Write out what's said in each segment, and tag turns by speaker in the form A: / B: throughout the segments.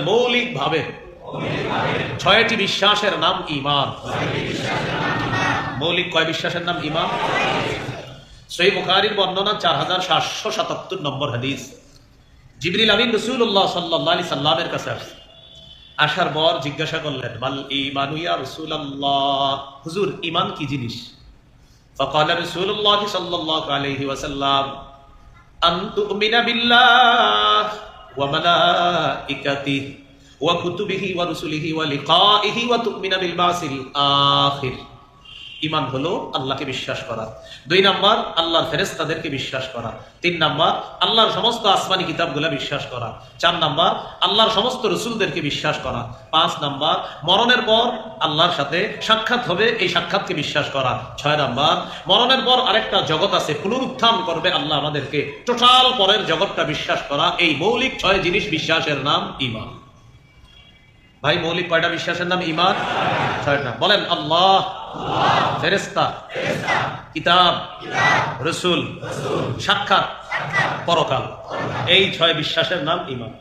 A: মৌলিক ভাবে ছয়টি বিশ্বাসের নাম ঈমান। মৌলিক কয় বিশ্বাসের নাম? ঈমান। সহিহ বুখারীর বর্ণনা 4777 নম্বর হাদিস। জিবরিল আমিন রাসূলুল্লাহ সাল্লাল্লাহু আলাইহি সাল্লামের কাছে আসছে। আসার পর জিজ্ঞাসা করলেন, মাল ঈমানু ইয়া রাসূলুল্লাহ, হুজুর ঈমান কি জিনিস? ফাকালা রাসূলুল্লাহ সাল্লাল্লাহু আলাইহি ওয়াসাল্লাম, আন তুমিনা বিল্লাহ ওয়া মালাইকাতিহি ওয়া কুতুবিহি ওয়া রুসুলিহি ওয়া লিকাইহি ওয়া তুমিনা বিল বাসিল আখির। ঈমান হলো আল্লাহকে বিশ্বাস করা। 2 নাম্বার আল্লাহর ফেরেশতাদেরকে বিশ্বাস করা। 3 নাম্বার আল্লাহর সমস্ত আসমানি কিতাবগুলো বিশ্বাস করা। 4 নাম্বার আল্লাহর সমস্ত রাসূলদেরকে বিশ্বাস করা। 5 নাম্বার মরণের পর আল্লাহর সাথে সাক্ষাৎ হবে, এই সাক্ষাৎকে বিশ্বাস করা। 6 নাম্বার মরণের পর আরেকটা জগৎ আছে, পুনরুত্থান করবে আল্লাহ আমাদেরকে, টোটাল পরের জগৎটা বিশ্বাস করা। এই মৌলিক 6 জিনিস বিশ্বাসের নাম ঈমান। ভাই মৌলিক কয়টা বিশ্বাসের নাম? ঈমান। 6টা বলেন। আল্লাহ, ফেরেশতা, কিতাব, রাসূল, সাক্ষাৎ, পরকাল। এই 6 বিশ্বাসের নাম ঈমান।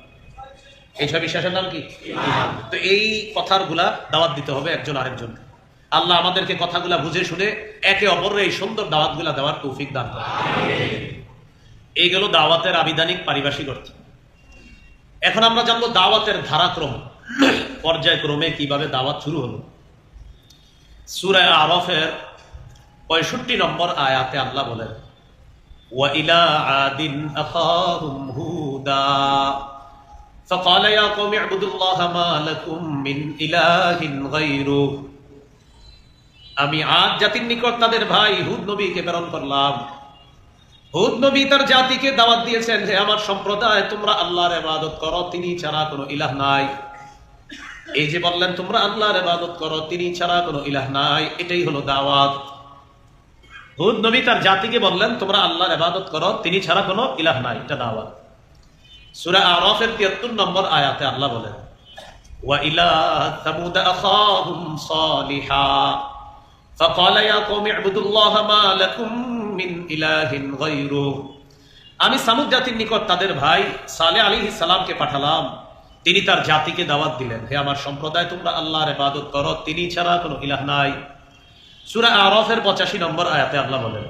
A: এই 6 বিশ্বাসের নাম কি? ঈমান। তো এই কথাগুলা দাওয়াত দিতে হবে একজন আরেকজনকে। আল্লাহ আমাদেরকে কথাগুলা বুঝে শুনে একে অপরের এই সুন্দর দাওয়াতগুলা দেওয়ার তৌফিক দান করেন। এইগুলো দাওয়াতের আবিধানিক পারিভাষিক অর্থ। এখন আমরা জানবো দাওয়াতের ধারাক্রম, পর্যায়ক্রমে কিভাবে দাওয়াত শুরু হলো। সূরা আরাফের 65 নম্বর আয়াতে আল্লাহ বলেন, ওয়া ইলা আদিন আখাহুম হুদা ফাকালা ইয়া কওমি ইবুদুল্লাহা মা লাকুম মিন ইলাহিন গায়রু। আমি আদ জাতির নিকট তাদের ভাই হুদ নবীকে প্রেরণ করলাম। হুদ নবী তার জাতিকে দাওয়াত দিয়েছেন, হে আমার সম্প্রদায়, তোমরা আল্লাহর ইবাদত করো, তিনি ছাড়া কোনো ইলাহ নাই। এই যে বললেন তোমরা আল্লাহর ইবাদত করো, তিনি ছাড়া কোনো ইলাহ নাই, এটাই হলো দাওয়াত। হুদ নবী তার জাতিকে বললেন তোমরা আল্লাহর ইবাদত করো, তিনি ছাড়া কোনো ইলাহ নাই, এটা দাওয়াত। সূরা আরাফের 73 নম্বর আয়াতে আল্লাহ বলেন, ওয়া ইলা সামুদ আখাহুম সালিহা ফাকালা ইয়া কওমি ইবুদুল্লাহা মা লাকুম মিন ইলাহিন গায়রু। আমি সামুদ জাতির নিকট তাদের ভাই সালেহ আলাইহিস সালামকে পাঠালাম, তিনি তার জাতিকে দাওয়াত দিলেন, হে আমার সম্প্রদায়, তোমরা আল্লাহর ইবাদত করো, তিনি ছাড়া কোনো ইলাহ নাই। সূরা আরাফের 85 নম্বর আয়াতে আল্লাহ বলেন,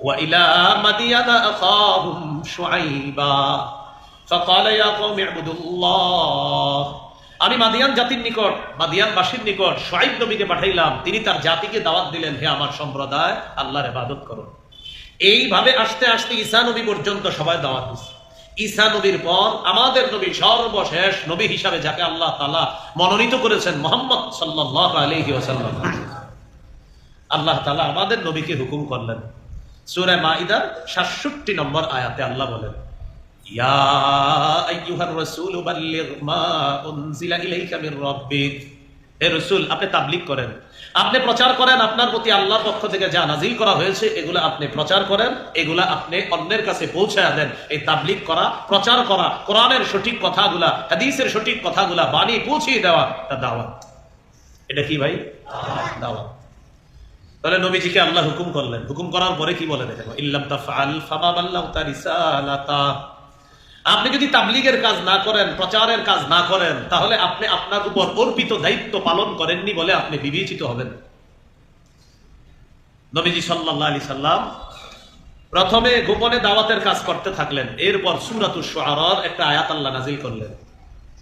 A: ওয়া ইলা মাদিয়ানা আখাহুম শুআইবা ফাকালা ইয়া কওমি ইবুদুল্লাহ। আমি মাদিয়ান জাতির নিকট, মাদিয়ানবাসীর নিকট শুআইব নবীকে পাঠাইলাম, তিনি তার জাতিকে দাওয়াত দিলেন, হে আমার সম্প্রদায়, আল্লাহর ইবাদত করো। এইভাবে আস্তে আস্তে ঈসা নবী পর্যন্ত সবাই দাওয়াত দিচ্ছে। ঈসা নবীর পর আমাদের নবী, সর্বশেষ নবী হিসাবে যাকে আল্লাহ তাআলা মনোনীত করেছেন, মুহাম্মদ সাল্লাল্লাহু আলাইহি ওয়াসাল্লাম, আল্লাহ তাআলা আমাদের নবীকে হুকুম করলেন। সূরা মাইদার 67 নম্বর আয়াতে আল্লাহ বলেন, ইয়া আইয়ুহার রাসূল বাল্লিগ মা উনজিলা ইলাইকা মির রাব্বিক। হে রাসূল, আপনি তাবলীগ করেন, আপনি প্রচার করেন, আপনার প্রতি আল্লাহর পক্ষ থেকে যা নাজিল করা হয়েছে এগুলা আপনি প্রচার করেন, এগুলা আপনি অন্যের কাছে পৌঁছায় দেন। এই তাবলীগ করা, প্রচার করা, কোরআনের সঠিক কথাগুলা, হাদিসের সঠিক কথাগুলা বাণী পৌঁছিয়ে দেওয়া, তা দাওয়াত। এটা কি ভাই? দাওয়াত। তাহলে নবীজিকে আল্লাহ হুকুম করলেন, হুকুম করার পরে কি বলে দেখেন, ইল্লাম তাফআল ফামা বাল্লাগতা রিসালাতা। আপনি যদি তাবলীগের কাজ না করেন, প্রচারের কাজ না করেন, তাহলে আপনি আপনার উপর অর্পিত দায়িত্ব পালন করেননি বলে আপনি বিবেচিত হবেন। নবীজি সাল্লাল্লাহু আলাইহি সাল্লাম প্রথমে গোপনে দাওয়াতের কাজ করতে থাকলেন। এরপর সূরাতুশ শুআরার একটা আয়াত আল্লাহ নাযিল করলেন,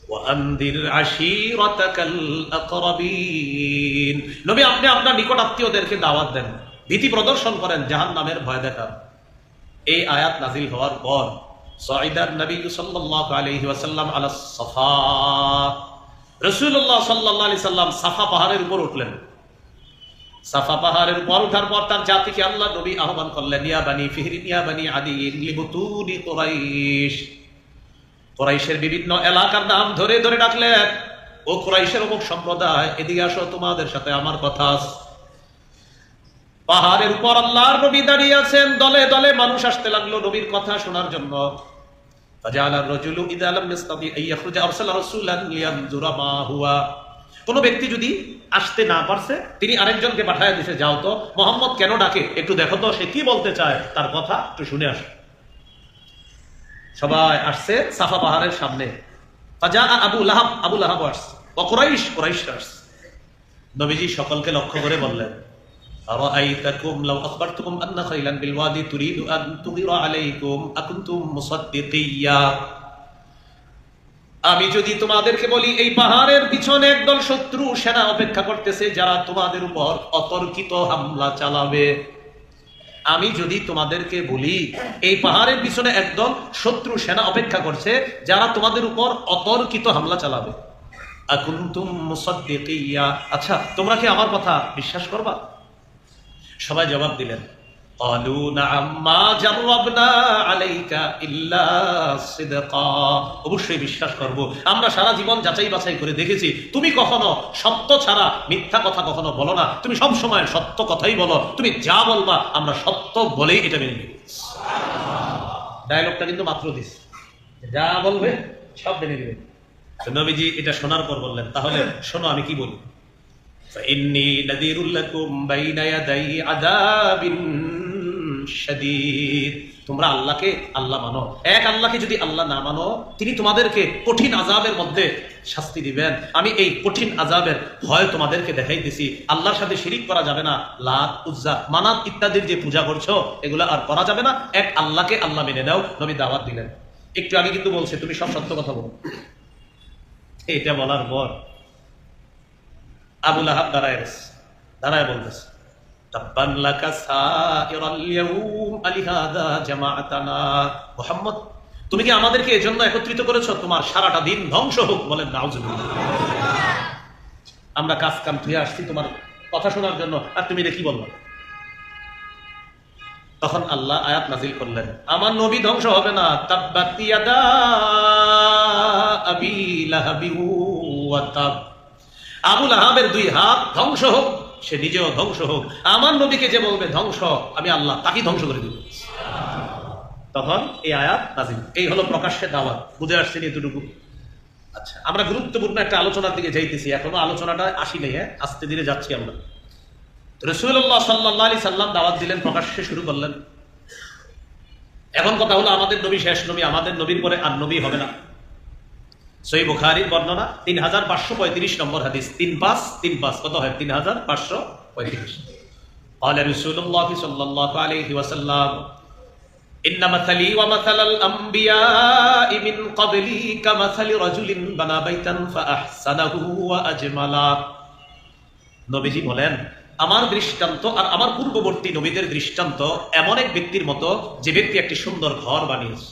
A: ওয়া আনদির আশীরাতাকাল আকরাবিন। নবী, আপনি আপনার নিকট আত্মীয়দেরকে দাওয়াত দেন, ভীতি প্রদর্শন করেন, জাহান্নামের ভয় দেখান। এই আয়াত নাযিল হওয়ার পর সাইদান নবী সাল্লাল্লাহু আলাইহি ওয়াসাল্লাম আলা সাফা, রাসূলুল্লাহ সাল্লাল্লাহু আলাইহি সাল্লাম সাফা পাহাড়ের উপর উঠলেন। সাফা পাহাড়ের উপর ওঠার পর তার জাতিকে আল্লাহ নবী আহ্বান করলেন, ইয়া বানি ফিহরিন ইয়া বানি আদি লিবতুনি কুরাইশ। কুরাইশের বিভিন্ন এলাকার নাম ধরে ধরে ডাকলেন, ও কুরাইশের অমুক সম্প্রদায়, এদিকে আসো, তোমাদের সাথে আমার কথা আছে। পাহাড়ের উপর আল্লাহর নবী দাঁড়িয়ে আছেন, দলে দলে মানুষ আসতে লাগলো নবীর কথা শোনার জন্য। ফাজালার রাজুলু ইযা লাম ইস্তাতি আন ইয়াখরুজা আরসালা রাসূলান লিয়ানজুরা মা হুয়া। কোন ব্যক্তি যদি আসতে না পারছে, তিনি আরেকজনকে পাঠায় দিয়েছে, যাও তো মুহাম্মদ কেন ডাকে, একটু দেখো তো সে কি বলতে চায়, তার কথা একটু শুনে আসো। সবাই আসছে সাফা পাহাড়ের সামনে। ফাজা আবু লাহাব, আবু লাহাব আসছে, ও কুরাইশ, কুরাইশ আসছে। নবীজি সকলকে লক্ষ্য করে বললেন, আরাআইতাকুম লাউ আখবারতুকুম আন্না খাইলান বিল ওয়াদি তুরিদু আন তুগিরা আলাইকুম আকুনতুম মুসাদ্দিকিয়া। আমি যদি তোমাদেরকে বলি এই পাহাড়ের পিছনে একদল শত্রু সেনা অপেক্ষা করতেছে যারা তোমাদের উপর অতর্কিত হামলা চালাবে, আমি যদি তোমাদেরকে বলি এই পাহাড়ের পিছনে একদল শত্রু সেনা অপেক্ষা করছে যারা তোমাদের উপর অতর্কিত হামলা চালাবে, আকুনতুম মুসাদ্দিকিয়া, আচ্ছা তোমরা কি আমার কথা বিশ্বাস করবা? সবাই জবাব দিলেন, ক্বালু নাআম মা জাররাবনা আলাইকা ইল্লা সিদকা, অবশ্যই বিশ্বাস করব, আমরা সারা জীবন যাচাই বাছাই করে দেখেছি তুমি কখনো সত্য ছাড়া মিথ্যা কথা কখনো বলো না, তুমি সব সময় সত্য কথাই বলো, তুমি যা বলবা আমরা সত্য বলেই এটা মেনে নেব। ডায়লগটা কিন্তু মাত্র দিস, যা বলবে সব মেনে নেবে। নবীজি এটা শোনার পর বললেন, তাহলে শোনো আমি কি বলি, فإني نذير لكم بين يدي عذاب شديد। তোমরা আল্লাহকে আল্লাহ মানো, এক আল্লাহকে যদি আল্লাহ না মানো তিনি তোমাদেরকে কঠিন আযাবের মধ্যে শাস্তি দিবেন। আমি এই কঠিন আযাবের ভয় তোমাদেরকে দেখাইতেছি। আল্লাহর সাথে শিরিক করা যাবে না, লাত, উজ্জা, মানাত ইত্যাদির যে পূজা করছো এগুলো আর করা যাবে না, এক আল্লাহকে আল্লাহ মেনে নাও। নবী দাওয়াত দিলেন। একটু আগে কিন্তু বলছে তুমি সব সত্য কথা বলো। এটা বলার পর আবু লাহাব দাঁড়ায় বলতেছে, তাব্বান লাকা সাইরাল ইয়াউম আলিহাদা জামাআতানা। মুহাম্মদ তুমি কি আমাদেরকে এজন্য একত্রিত করেছো? তোমার সারাটা দিন ধ্বংস হোক। বলেন নাউজুবিল্লাহ। আমরা কাজ কাম ধুয়ে আসছি তোমার কথা শোনার জন্য, আর তুমি এটা কি বললো? তখন আল্লাহ আয়াত নাজিল করলেন, আমার নবী ধ্বংস হবে না। তাব্বাত ইয়াদা আবি লাহাবি ওয়া তাব। আবু লাহাবের দুই হাত ধ্বংস হোক, সে নিজেও ধ্বংস হোক। আমার নবীকে যে বলবে ধ্বংস, আমি আল্লাহ তাকে ধ্বংস করে দিব। তখন এই আয়াত নাজিল। এই হলো প্রকাশ্যে দাওয়াত। বুঝে আসছেন এতটুকু? আচ্ছা, আমরা গুরুত্বপূর্ণ একটা আলোচনার দিকে যাইতেছি, এখনো আলোচনাটা আসি নেই, আস্তে ধীরে যাচ্ছি আমরা। রাসূলুল্লাহ সাল্লাল্লাহু আলাইহি সাল্লাম দাওয়াত দিলেন, প্রকাশ্যে শুরু করলেন। এখন কথা হলো আমাদের নবী শেষ নবী, আমাদের নবীর পরে আর নবী হবে না। সহিহ বুখারীর বর্ণনা 3535 নম্বর হাদিস। 3535 কত হয়? 3535। قال رسول الله صلى الله عليه وسلم إن مثلي ومثل الأنبياء من قبلي كمثل رجل بنى بيتا فأحسنه وأجمله। নবীজি বলেন, আমার দৃষ্টান্ত আর আমার পূর্ববর্তী নবীদের দৃষ্টান্ত এমন এক ব্যক্তির মতো যে ব্যক্তি একটি সুন্দর ঘর বানিয়েছে।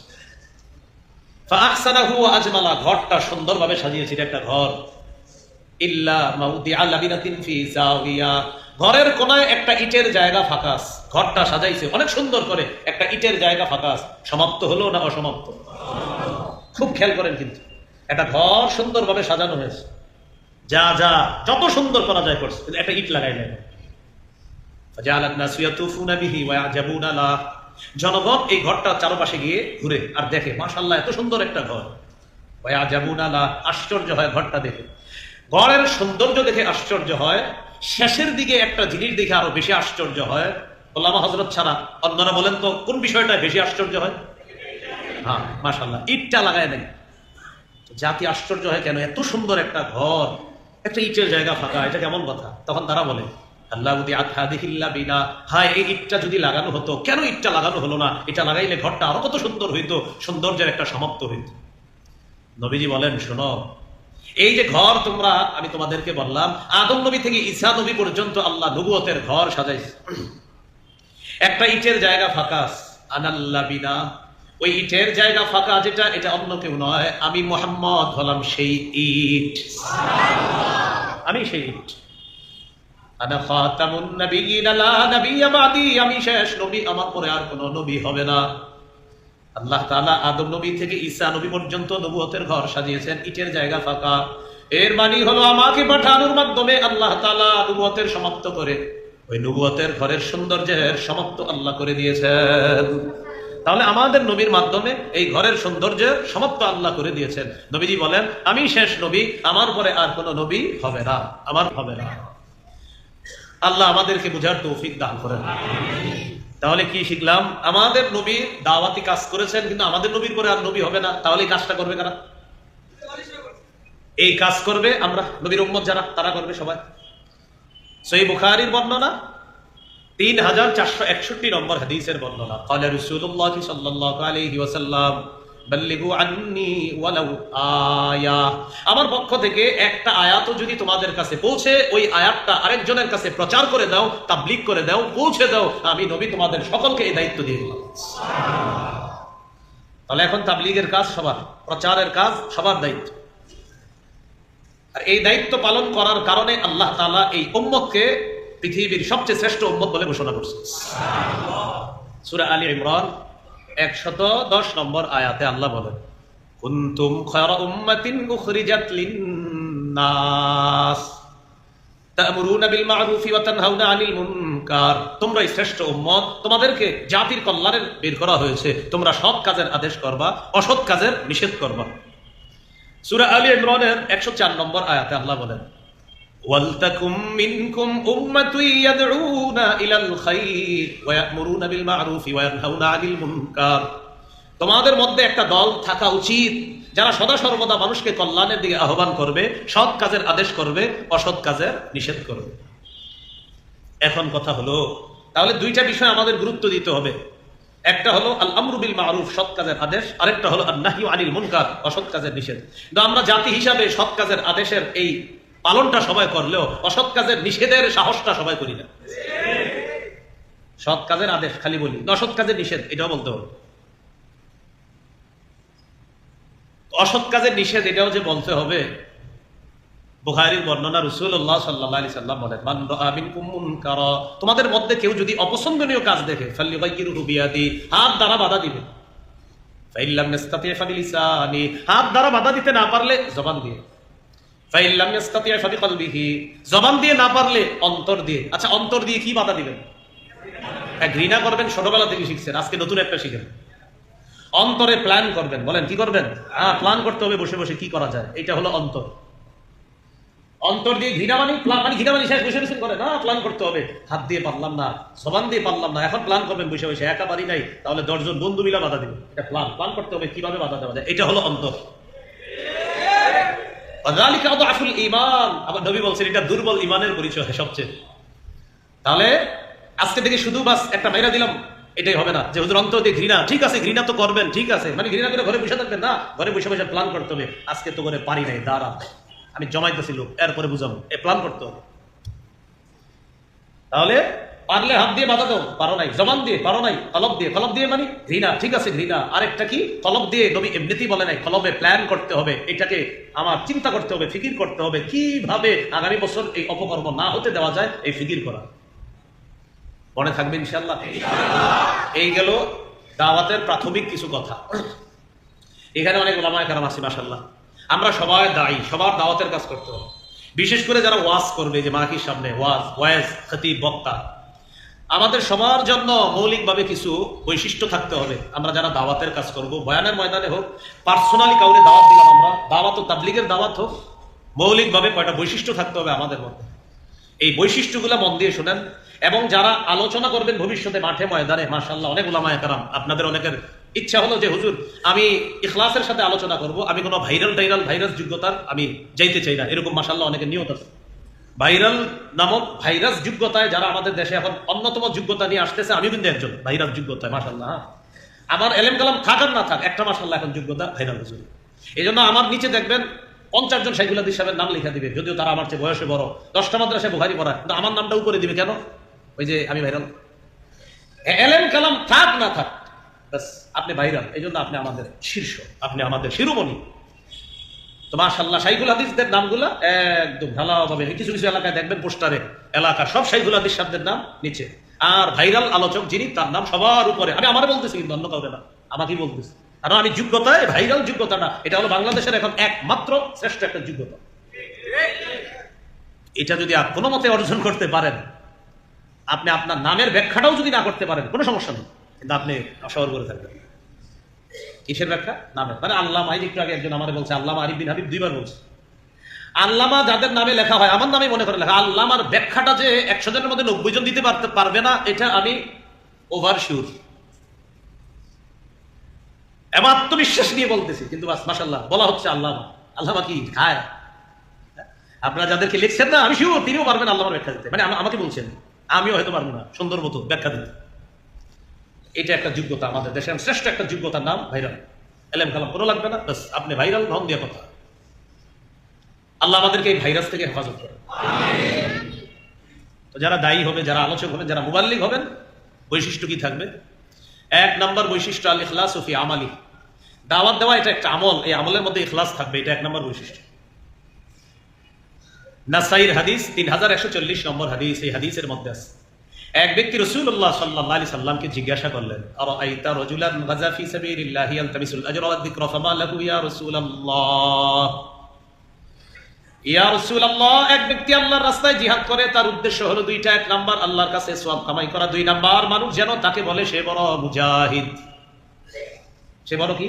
A: ফাআহসানাহু ওয়া আজমালা, ঘরটা সুন্দরভাবে সাজিয়েছে। একটা ঘর, ইল্লা মাউদিআ লাবিনাতিন ফি যাওয়িয়া, ঘরের কোনায় একটা ইটের জায়গা ফাঁকা। ঘরটা সাজাইছে অনেক সুন্দর করে, একটা ইটের জায়গা ফাঁকা। সমাপ্ত হলো না অসমাপ্ত? খুব খেয়াল করেন, কিন্তু একটা ঘর সুন্দরভাবে সাজানো হয়েছে, যা যা যত সুন্দর করা যায় করছে, কিন্তু একটা ইট লাগাই নাই। ফাজালান নাসু ইয়াতুফুনা বিহি ওয়া ইয়াজাবুনা লা, জনগণ এই ঘরটা চারপাশে গিয়ে ঘুরে আর দেখে, মাশাআল্লাহ এত সুন্দর একটা ঘর। ওয়া ইয়াজাবুনা লা, আশ্চর্য হয় ঘরটা দেখে। ঘরের সৌন্দর্য দেখে আশ্চর্য হয়, শেষের দিকে একটা জিনিস দেখে আরো বেশি আশ্চর্য হয়। ওলামা হযরত ছাড়া অন্যরা বলেন তো কোন বিষয়টা বেশি আশ্চর্য হয়? হ্যাঁ, মাশাআল্লাহ, ইটটা লাগায় নাই। জাতি আশ্চর্য হয়, কেন এত সুন্দর একটা ঘর, একটা ইটের জায়গা ফাঁকা, এটা কেমন কথা? তখন তারা বলে, আল্লাহ বিনা, হায় এই ইটটা যদি লাগানো হতো, কেন ইটটা লাগানো হলো না? এটা লাগাইলে ঘরটা আরো কত সুন্দর হইতো, সৌন্দর্যের একটা সমাপ্ত হইতো। নবীজি বলেন, শোনো, এই যে ঘর তোমরা, আমি তোমাদেরকে বললাম আদম নবী থেকে ঈসা নবী পর্যন্ত আল্লাহ নবুয়তের ঘর সাজাইছে। একটা ইটের জায়গা ফাঁকা, আনাল্লাহ বিনা, ওই ইটের জায়গা ফাঁকা যেটা, এটা অন্য কেউ নয়, আমি মুহাম্মদ হলাম সেই ইট। আমি সেই ইট। আনা খাতামুন নবিয়্যিন লা নবিয়্য বাদি, আমি শেষ নবী, আমার পরে আর কোনো নবী হবে না। আল্লাহ তাআলা আদম নবী থেকে ঈসা নবী পর্যন্ত নবুয়তের ঘর সাজিয়েছেন, ইটের জায়গা ফাঁকা। এর মানে হলো আমাকে পাঠানোর মাধ্যমে আল্লাহ তাআলা নবুয়তের সমাপ্ত করে ওই নবুয়তের ঘরের সৌন্দর্যের সমাপ্ত আল্লাহ করে দিয়েছেন। তাহলে আমাদের নবীর মাধ্যমে এই ঘরের সৌন্দর্যের সমাপ্ত আল্লাহ করে দিয়েছেন। নবীজি বলেন, আমি শেষ নবী, আমার পরে আর কোনো নবী হবে না, আমার হবে না। আল্লাহ আমাদেরকে বুঝার তৌফিক দান করেন। তাহলে কি শিখলাম? আমাদের নবী দাওয়াতি কাজ করেছেন, কিন্তু আমাদের নবীর পরে আর নবী হবে না। তাহলে কাজটা করবে কারা? এই কাজ করবে আমরা নবীর উম্মত যারা, তারা করবে সবাই। সহিহ বুখারীর বর্ণনা 3461 নম্বর হাদিসের বর্ণনা, ক্বালা রাসূলুল্লাহ সাল্লাল্লাহু আলাইহি ওয়াসাল্লাম বাল্লিগু আন্নী ওয়ালাউ আয়া, আমার পক্ষ থেকে একটা আয়াতও যদি তোমাদের কাছে পৌঁছে, ওই আয়াতটা আরেকজনের কাছে প্রচার করে দাও, তাবলীগ করে দাও, পৌঁছে দাও, আমি নবী তোমাদের সকলকে এই দায়িত্ব দিয়ে দিলাম। তাহলে এখন তাবলীগের কাজ সবার, প্রচারের কাজ সবার দায়িত্ব। আর এই দায়িত্ব পালন করার কারণে আল্লাহ তাআলা এই উম্মতকে পৃথিবীর সবচেয়ে শ্রেষ্ঠ উম্মত বলে ঘোষণা করছে। সূরা আলী ইমরান 110 নম্বর আয়াতে আল্লাহ বলেন, কুনতুম খায়রা উম্মাতিন উখরিজাত লিন-নাস তা'মুরুনা বিল মা'রুফি ওয়া তানহাউনা আনিল মুনকার, তোমরাই শ্রেষ্ঠ উম্মত, তোমাদেরকে জাতির কল্যাণের বের করা হয়েছে, তোমরা সৎ কাজের আদেশ করবা, অসৎ কাজের নিষেধ করবা। সূরা আলী ইমরানের 104 নম্বর আয়াতে আল্লাহ বলেন, ওয়ালতাকুম মিনকুম উম্মাতুন ইয়াদউনা ইলাল খায়র ওয়া ইয়া'মুরুনা বিল মা'রুফি ওয়া ইয়ানহাউনা আনিল মুনকার, তোমাদের মধ্যে একটা দল থাকা উচিত যারা সদা সর্বদা মানুষকে কল্যাণের দিকে আহ্বান করবে, সৎ কাজের আদেশ করবে, অসৎ কাজের নিষেধ করবে। এখন কথা হলো, তাহলে দুইটা বিষয় আমাদের গুরুত্ব দিতে হবে। একটা হলো আল আমরু বিল মারুফ, সৎ কাজের আদেশ, আরেকটা হলো আন নাহয়ু আনিল মুনকার, অসৎ কাজের নিষেধ। কিন্তু আমরা জাতি হিসাবে সৎ কাজের আদেশের এই পালনটা সবাই করলেও অসৎ কাজের নিষেধের সাহসটা সবাই করি না। সৎ কাজের আদেশ খালি বলি, অসৎ কাজের নিষেধ এটাও বলতে হবে। অসৎ কাজের নিষেধ এটাও যে বলতে হবে, বুখারীর বর্ণনা, রাসূলুল্লাহ সাল্লাল্লাহু আলাইহি সাল্লাম বলেন, মান রাআ মিনকুম মুনকারা, তোমাদের মধ্যে কেউ যদি অপছন্দনীয় কাজ দেখে, ফালইগাইয়িরহু বিয়াদি, হাত দ্বারা বাধা দিবে, ফাইল্লাম ইস্তাতি ফাবিলিসানি, হাত দ্বারা বাধা দিতে না পারলে জবান দিয়ে, ফাইল্লাম ইস্তাতি ফাবিকলবিহি, জবান দিয়ে না পারলে অন্তর দিয়ে। আচ্ছা, অন্তর দিয়ে কি বাধা দিবেন? ঘৃণা করবেন, ছোটবেলা থেকে শিখছেন, আজকে নতুন একটা শিখেন। অন্তরে প্ল্যান করবেন, বলেন কি করবেন? প্ল্যান করতে হবে বসে বসে কি করা যায়, এটা হলো অন্তর। অন্তর দিয়ে ঘৃণা মানি, ঘৃণা মানি শেষ বসে বসে করে না, প্ল্যান করতে হবে, হাত দিয়ে পারলাম না, জবান দিয়ে পারলাম না, এখন প্ল্যান করবেন বসে বসে, একা পারি নাই, তাহলে 10 জন বন্ধু মিলা বাধা দিবে, এটা প্ল্যান করতে হবে কিভাবে বাধা দেওয়া যায়, এটা হলো অন্তর। যালিকা আযআফুল ঈমান, আবার নবী বলছেন এটা দুর্বল ঈমানের পরিচয় সবচেয়ে। তাহলে আজকে থেকে শুধু বাস একটা মাইরা দিলাম এটাই হবে না, যে হুজুর অন্তর দিয়ে ঘৃণা, ঠিক আছে ঘৃণা তো করবেন, ঠিক আছে, মানে ঘৃণা করে ঘরে বসে থাকবেন না, ঘরে বসে বসে প্ল্যান করতে হবে, আজকে তো করে পারি নাই, দাঁড়া আমি জমাইতেছি লোক, এরপরে বুঝাবো, এ প্ল্যান করতে হবে। তাহলে পারলে হাত দিয়ে বাধা দাও, পারো নাই, জবান দিয়ে পারো নাই, কলব দিয়ে মানে ঘৃণা, ঠিক আছে ঘৃণা, আরেকটা কি কলব দিয়ে, নবী এমনিতেই বলে নাই, কলবে প্ল্যান করতে হবে, এটাকে আমার চিন্তা করতে হবে, ফিকির করতে হবে, কিভাবে আগামী বছর এই অপকর্ম না হতে দেওয়া যায়, এই ফিকির করা। মনে থাকবে ইনশাআল্লাহ। এই গেল দাওয়াতের প্রাথমিক কিছু কথা। এখানে অনেক ওলামায়ে কেরাম আছে মাশাআল্লাহ, আমরা সবাই দায়ী, সবার দাওয়াতের কাজ করতে হবে। বিশেষ করে যারা ওয়াজ করবে, যে মাহফিলের সামনে ওয়াজ, খতিব, বক্তা, আমাদের সবার জন্য মৌলিকভাবে কিছু বৈশিষ্ট্য থাকতে হবে। আমরা যারা দাওয়াতের কাজ করব, বয়ানের ময়দানে হোক, পার্সোনালি কাউরে দাওয়াত দিলাম আমরা, দাওয়াত ও তাবলীগের দাওয়াত হোক, মৌলিকভাবে কয়টা বৈশিষ্ট্য থাকতে হবে আমাদের মধ্যে। এই বৈশিষ্ট্যগুলো মন দিয়ে শোনেন, এবং যারা আলোচনা করবেন ভবিষ্যতে মাঠে ময়দানে, মাশাআল্লাহ অনেক উলামায়ে কেরাম, আপনাদের অনেকের ইচ্ছা হলো যে হুজুর আমি ইখলাসের সাথে আলোচনা করব, আমি কোনো ভাইরাস যোগ্যতার আমি যাইতে চাই না, এরকম মাশাআল্লাহ অনেকের নিয়ত আছে। ভাইরাল নামক ভাইরাস যোগ্যতায় যারা আমাদের দেশে এখন অন্যতম যোগ্যতা নিয়ে আসতেছে, আমি কিন্তু একজন ভাইরাস যোগ্যতায় মাশাআল্লাহ। আমার এলেম কালাম থাক আর না থাক, একটা মাশাআল্লাহ এখন যোগ্যতা ভাইরাল হুজুর। এই জন্য আমার নিচে দেখবেন 50 জন শাইখুল হাদিস সাহেবের নাম লিখা দিবে, যদিও তারা আমার চেয়ে বয়সে বড়, 10টা মাদ্রাসায় বুখারী পড়ায়, কিন্তু আমার নামটা উপরে দিবে কেন? ওই যে আমি ভাইরাল। এলেম কালাম থাক না থাক, বাস আপনি ভাইরাল, এই জন্য আপনি আমাদের শীর্ষ, আপনি আমাদের শিরোমণি। তো মাশাআল্লাহ শাইখুল হাদিসদের নামগুলা একদম ঢালাওভাবে, কিছু কিছু এলাকায় দেখবেন পোস্টারে এলাকার সব শাইখুল হাদিস সাহেবদের নাম নিচে, আর ভাইরাল আলোচক যিনি তার নাম সবার উপরে। আমি আমার বলতেছি, কিন্তু অন্য কাউরে না, আমাকেই বলতেছি, কারণ আমি যোগ্যতায় ভাইরাল যোগ্যতা না, এটা হলো বাংলাদেশের এখন একমাত্র শ্রেষ্ঠ একটা যোগ্যতা। এটা যদি কোনো মতে অর্জন করতে পারেন, আপনি আপনার নামের ব্যাখ্যাটাও যদি না করতে পারেন কোনো সমস্যা নেই, কিন্তু আপনি অসহর করে থাকবেন। কিসের ব্যাখ্যা? নামের। মানে আল্লামা, একটু আগে একজন আমাদের বলছে, আল্লামা আরিফ বিন হাবিব 2 বার বলছে। আল্লামা যাদের নামে লেখা হয়, আমার নামে মনে করে লেখা, আল্লামার ব্যাখ্যাটা যে 100 জনের মধ্যে 90 জন দিতে পারবে না, এটা আমি ওভার শিওর, এবার আত্মবিশ্বাস নিয়ে বলতেছি। কিন্তু বাস মাশাআল্লাহ বলা হচ্ছে আল্লামা। আল্লামা কি খায়? আপনারা যাদেরকে লিখছেন না, আমি শিওর তিনিও পারবেন আল্লাহর ব্যাখ্যা দিতে, মানে আমাকে বলছেন, আমিও হয়তো পারবো না সুন্দর মতো ব্যাখ্যা দিতে। এটা একটা যোগ্যতা, আমাদের দেশের শ্রেষ্ঠ একটা যোগ্যতার নাম ভাইরাল। এলেম কালাম কোনো লাগবে না, বাস আপনি ভাইরাল ধন দিয়ে কথা। আল্লাহ আমাদেরকে এই ভাইরাস থেকে হেফাজত করে। তো যারা দায়ী হবে, যারা আলোচক হবেন, যারা মুবাল্লিগ হবেন, বৈশিষ্ট্য কি থাকবে? 1 নম্বর বৈশিষ্ট্য আল ইখলাসু ফি আমালি। দাওয়াত দেওয়া এটা একটা আমল, এই আমলের মধ্যে ইখলাস থাকবে, এটা 1 নম্বর বৈশিষ্ট্য। নাসাইর হাদিস 3140 নম্বর হাদিস, এই হাদিসের মধ্যে আছে এক ব্যক্তি রাসূলুল্লাহ সাল্লাল্লাহু আলাইহি সাল্লামকে জিজ্ঞাসা করলেন, আরাআইতা রাজুলান গাজা ফি সাবিলিল্লাহি ইয়ালতামিসুল আজরা ওয়াদ যিকরা ফামা লাহু ইয়া রাসূলুল্লাহ। ইয়া রাসূলুল্লাহ, এক ব্যক্তি আল্লাহর রাস্তায় জিহাদ করে, তার উদ্দেশ্য হলো দুইটা। 1 নাম্বার আল্লাহর কাছে সওয়াব কামাই করা, 2 নাম্বার মানুষ যেন তাকে বলে সে বড় মুজাহিদ। সে বড় কি?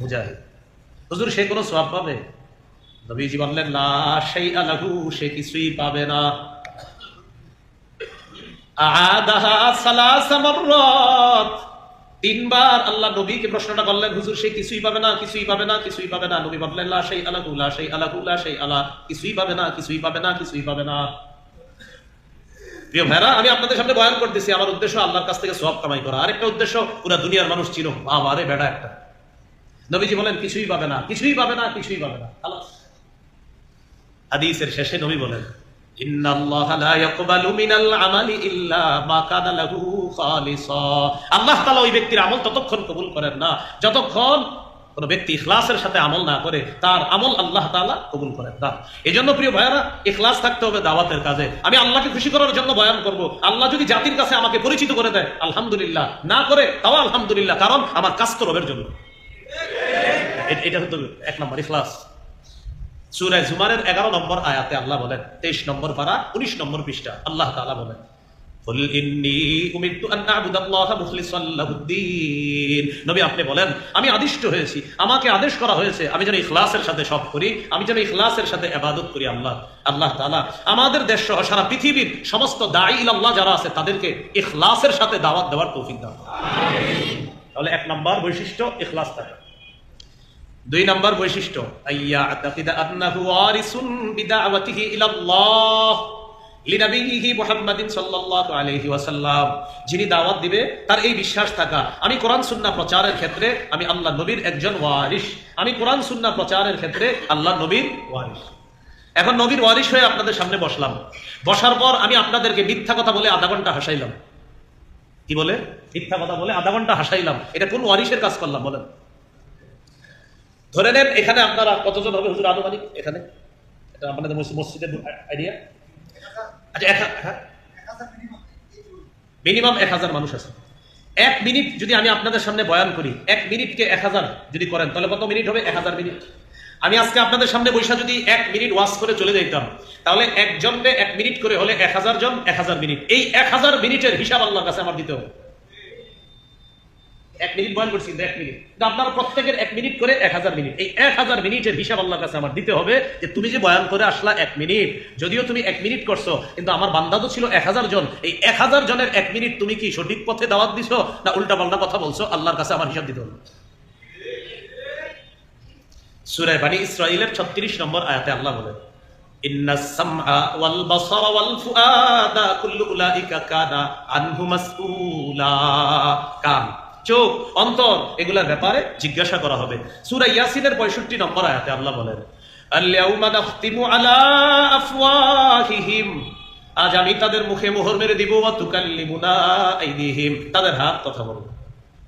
A: মুজাহিদ। হুজুর সে কোনো সওয়াব পাবে? নবীজি বললেন লা শাইআ লাহু, সে কিছুই পাবে না। আদাহা সালাসা মাররাত, 3 বার আল্লাহ নবীকে প্রশ্নটা করলেন, হুজুর সে কিছুই পাবে না, কিছুই পাবে না, কিছুই পাবে না। নবী বললেন লা শাইআ লাহু, লা শাইআ লাহু, লা শাইআ লা, কিছুই পাবে না, কিছুই পাবে না, কিছুই পাবে না। প্রিয় ভাইরা, আমি আপনাদের সামনে বয়ান করতেছি, আমার উদ্দেশ্য আল্লাহর কাছ থেকে সওয়াব কামাই করা। আরেকটা উদ্দেশ্য, পুরো দুনিয়ার মানুষ ছিল আমারে বেড়া একটা। নবীজি বলেন কিছুই পাবে না, কিছুই পাবে না, কিছুই পাবে না। খালাস। হাদিসের শেষে নবী বলেন, ইন্নাল্লাহা লা ইয়াকবালু মিনাল আমালি ইল্লা মা কানা লাহু খালিসা। আল্লাহ তাআলা ওই ব্যক্তির আমল ততক্ষণ কবুল করেন না যতক্ষণ কোন ব্যক্তি ইখলাসের সাথে আমল না করে, তার আমল আল্লাহ তাআলা কবুল করেন না। এজন্য প্রিয় ভাইরা, ইখলাস থাকতে হবে দাওয়াতের কাজে। আমি আল্লাহকে খুশি করার জন্য বয়ান করব। আল্লাহ যদি জাতির কাছে আমাকে পরিচিত করে দেয় আলহামদুলিল্লাহ, না করে তাও আলহামদুলিল্লাহ, কারণ আমার কাজ তো রবের জন্য। এটা হতো 1 নম্বর ইখলাস। সূরা জুমারের 11 নম্বর আয়াতে আল্লাহ বলেন, 23 নম্বর পারা 19 নম্বর পৃষ্ঠা, আল্লাহ তাআলা বলেন, কুল ইন্নী উমিরতু আন আ'বুদাল্লাহা মুখলিসান লাহুদ্দীন। নবী আপনি বলেন, আমি আদিষ্ট হয়েছি, আমাকে আদেশ করা হয়েছে আমি যেন ইখলাসের সাথে সব করি, আমি যেন ইখলাসের সাথে ইবাদত করি। আল্লাহ তাআলা আমাদের দেশ সহ সারা পৃথিবীর সমস্ত দাঈ ইলাল্লাহ যারা আছে তাদেরকে ইখলাসের সাথে দাওয়াত দেওয়ার তৌফিক দান করুন। আমিন। তাহলে 1 নম্বর বৈশিষ্ট্য ইখলাস থাকা। 2 নম্বর বৈশিষ্ট্য, আইয়া আতাকিদা আন্নাহু ওয়ারিসুন বিদাওয়াতিহি ইলাল্লাহ লিনাবিয়িহি মুহাম্মাদিন সাল্লাল্লাহু আলাইহি ওয়াসাল্লাম। যিনি দাওয়াত দিবে তার এই বিশ্বাস থাকা, আমি কোরআন সুন্নাহ প্রচারের ক্ষেত্রে আমি আল্লাহ নবীর একজন ওয়ারিস, আমি কোরআন সুন্নাহ প্রচারের ক্ষেত্রে আল্লাহ নবীর ওয়ারিস। এখন নবীর ওয়ারিস হয়ে আপনাদের সামনে বসলাম, বসার পর আমি আপনাদেরকে মিথ্যা কথা বলে আধা ঘন্টা হাসাইলাম। কি বলে? মিথ্যা কথা বলে আধা ঘন্টা হাসাইলাম। এটা কোন ওয়ারিসের কাজ করলাম বলেন? ধরে নেন এখানে আপনারা কতজন হবে হুজুর আনুমানিক? এখানে এটা আপনাদের মসজিদের আইডিয়া? আচ্ছা, মিনিমাম 1000 মানুষ আছে। 1 মিনিট যদি আমি আপনাদের সামনে বয়ান করি, 1 মিনিটকে 1000 যদি করেন তাহলে কত মিনিট হবে? 1000 মিনিট। আমি আজকে আপনাদের সামনে বৈশা যদি 1 মিনিট ওয়াজ করে চলে যেতাম, তাহলে একজনকে 1 মিনিট করে হলে 1000 জন 1000 মিনিট। এই 1000 মিনিটের হিসাব আল্লাহর কাছে আমার দিতে হবে। 1 মিনিট বয়ান করছি, 1 মিনিট, আপনারা প্রত্যেকের 1 মিনিট করে 1000 মিনিট। এই 1000 মিনিটের হিসাব আল্লাহর কাছে আমার দিতে হবে যে তুমি যে বয়ান করে আসলা 1 মিনিট, যদিও তুমি 1 মিনিট করছো, কিন্তু আমার বান্দা তো ছিল 1000 জন। এই 1000 জনের 1 মিনিট তুমি কি সঠিক পথে দাওয়াত দিছো না উল্টা পাল্টা কথা বলছো? আল্লাহর কাছে আমার হিসাব দিতে হবে। সূরা বনী ইসরাঈলের 36 নম্বর আয়াতে আল্লাহ বলেন, ইন্নাস সামআ ওয়াল বাসারা ওয়াল ফুআদা কুল্লু উলাইকা কানা আনহু মাসউলা। কান, চোখ, অন্তর, এগুলোর ব্যাপারে জিজ্ঞাসা করা হবে। সূরা ইয়াসিনের 65 নম্বর আয়াতে আল্লাহ বলেন, আল-ইয়াউমা নাখতিমু আলা আফওয়াহিহিম, আজ আমি তাদের মুখে মোহর মেরে দিব, ওয়া তুকাল্লিমুনা আইদিহিম, তাদের হাত কথা বলবে,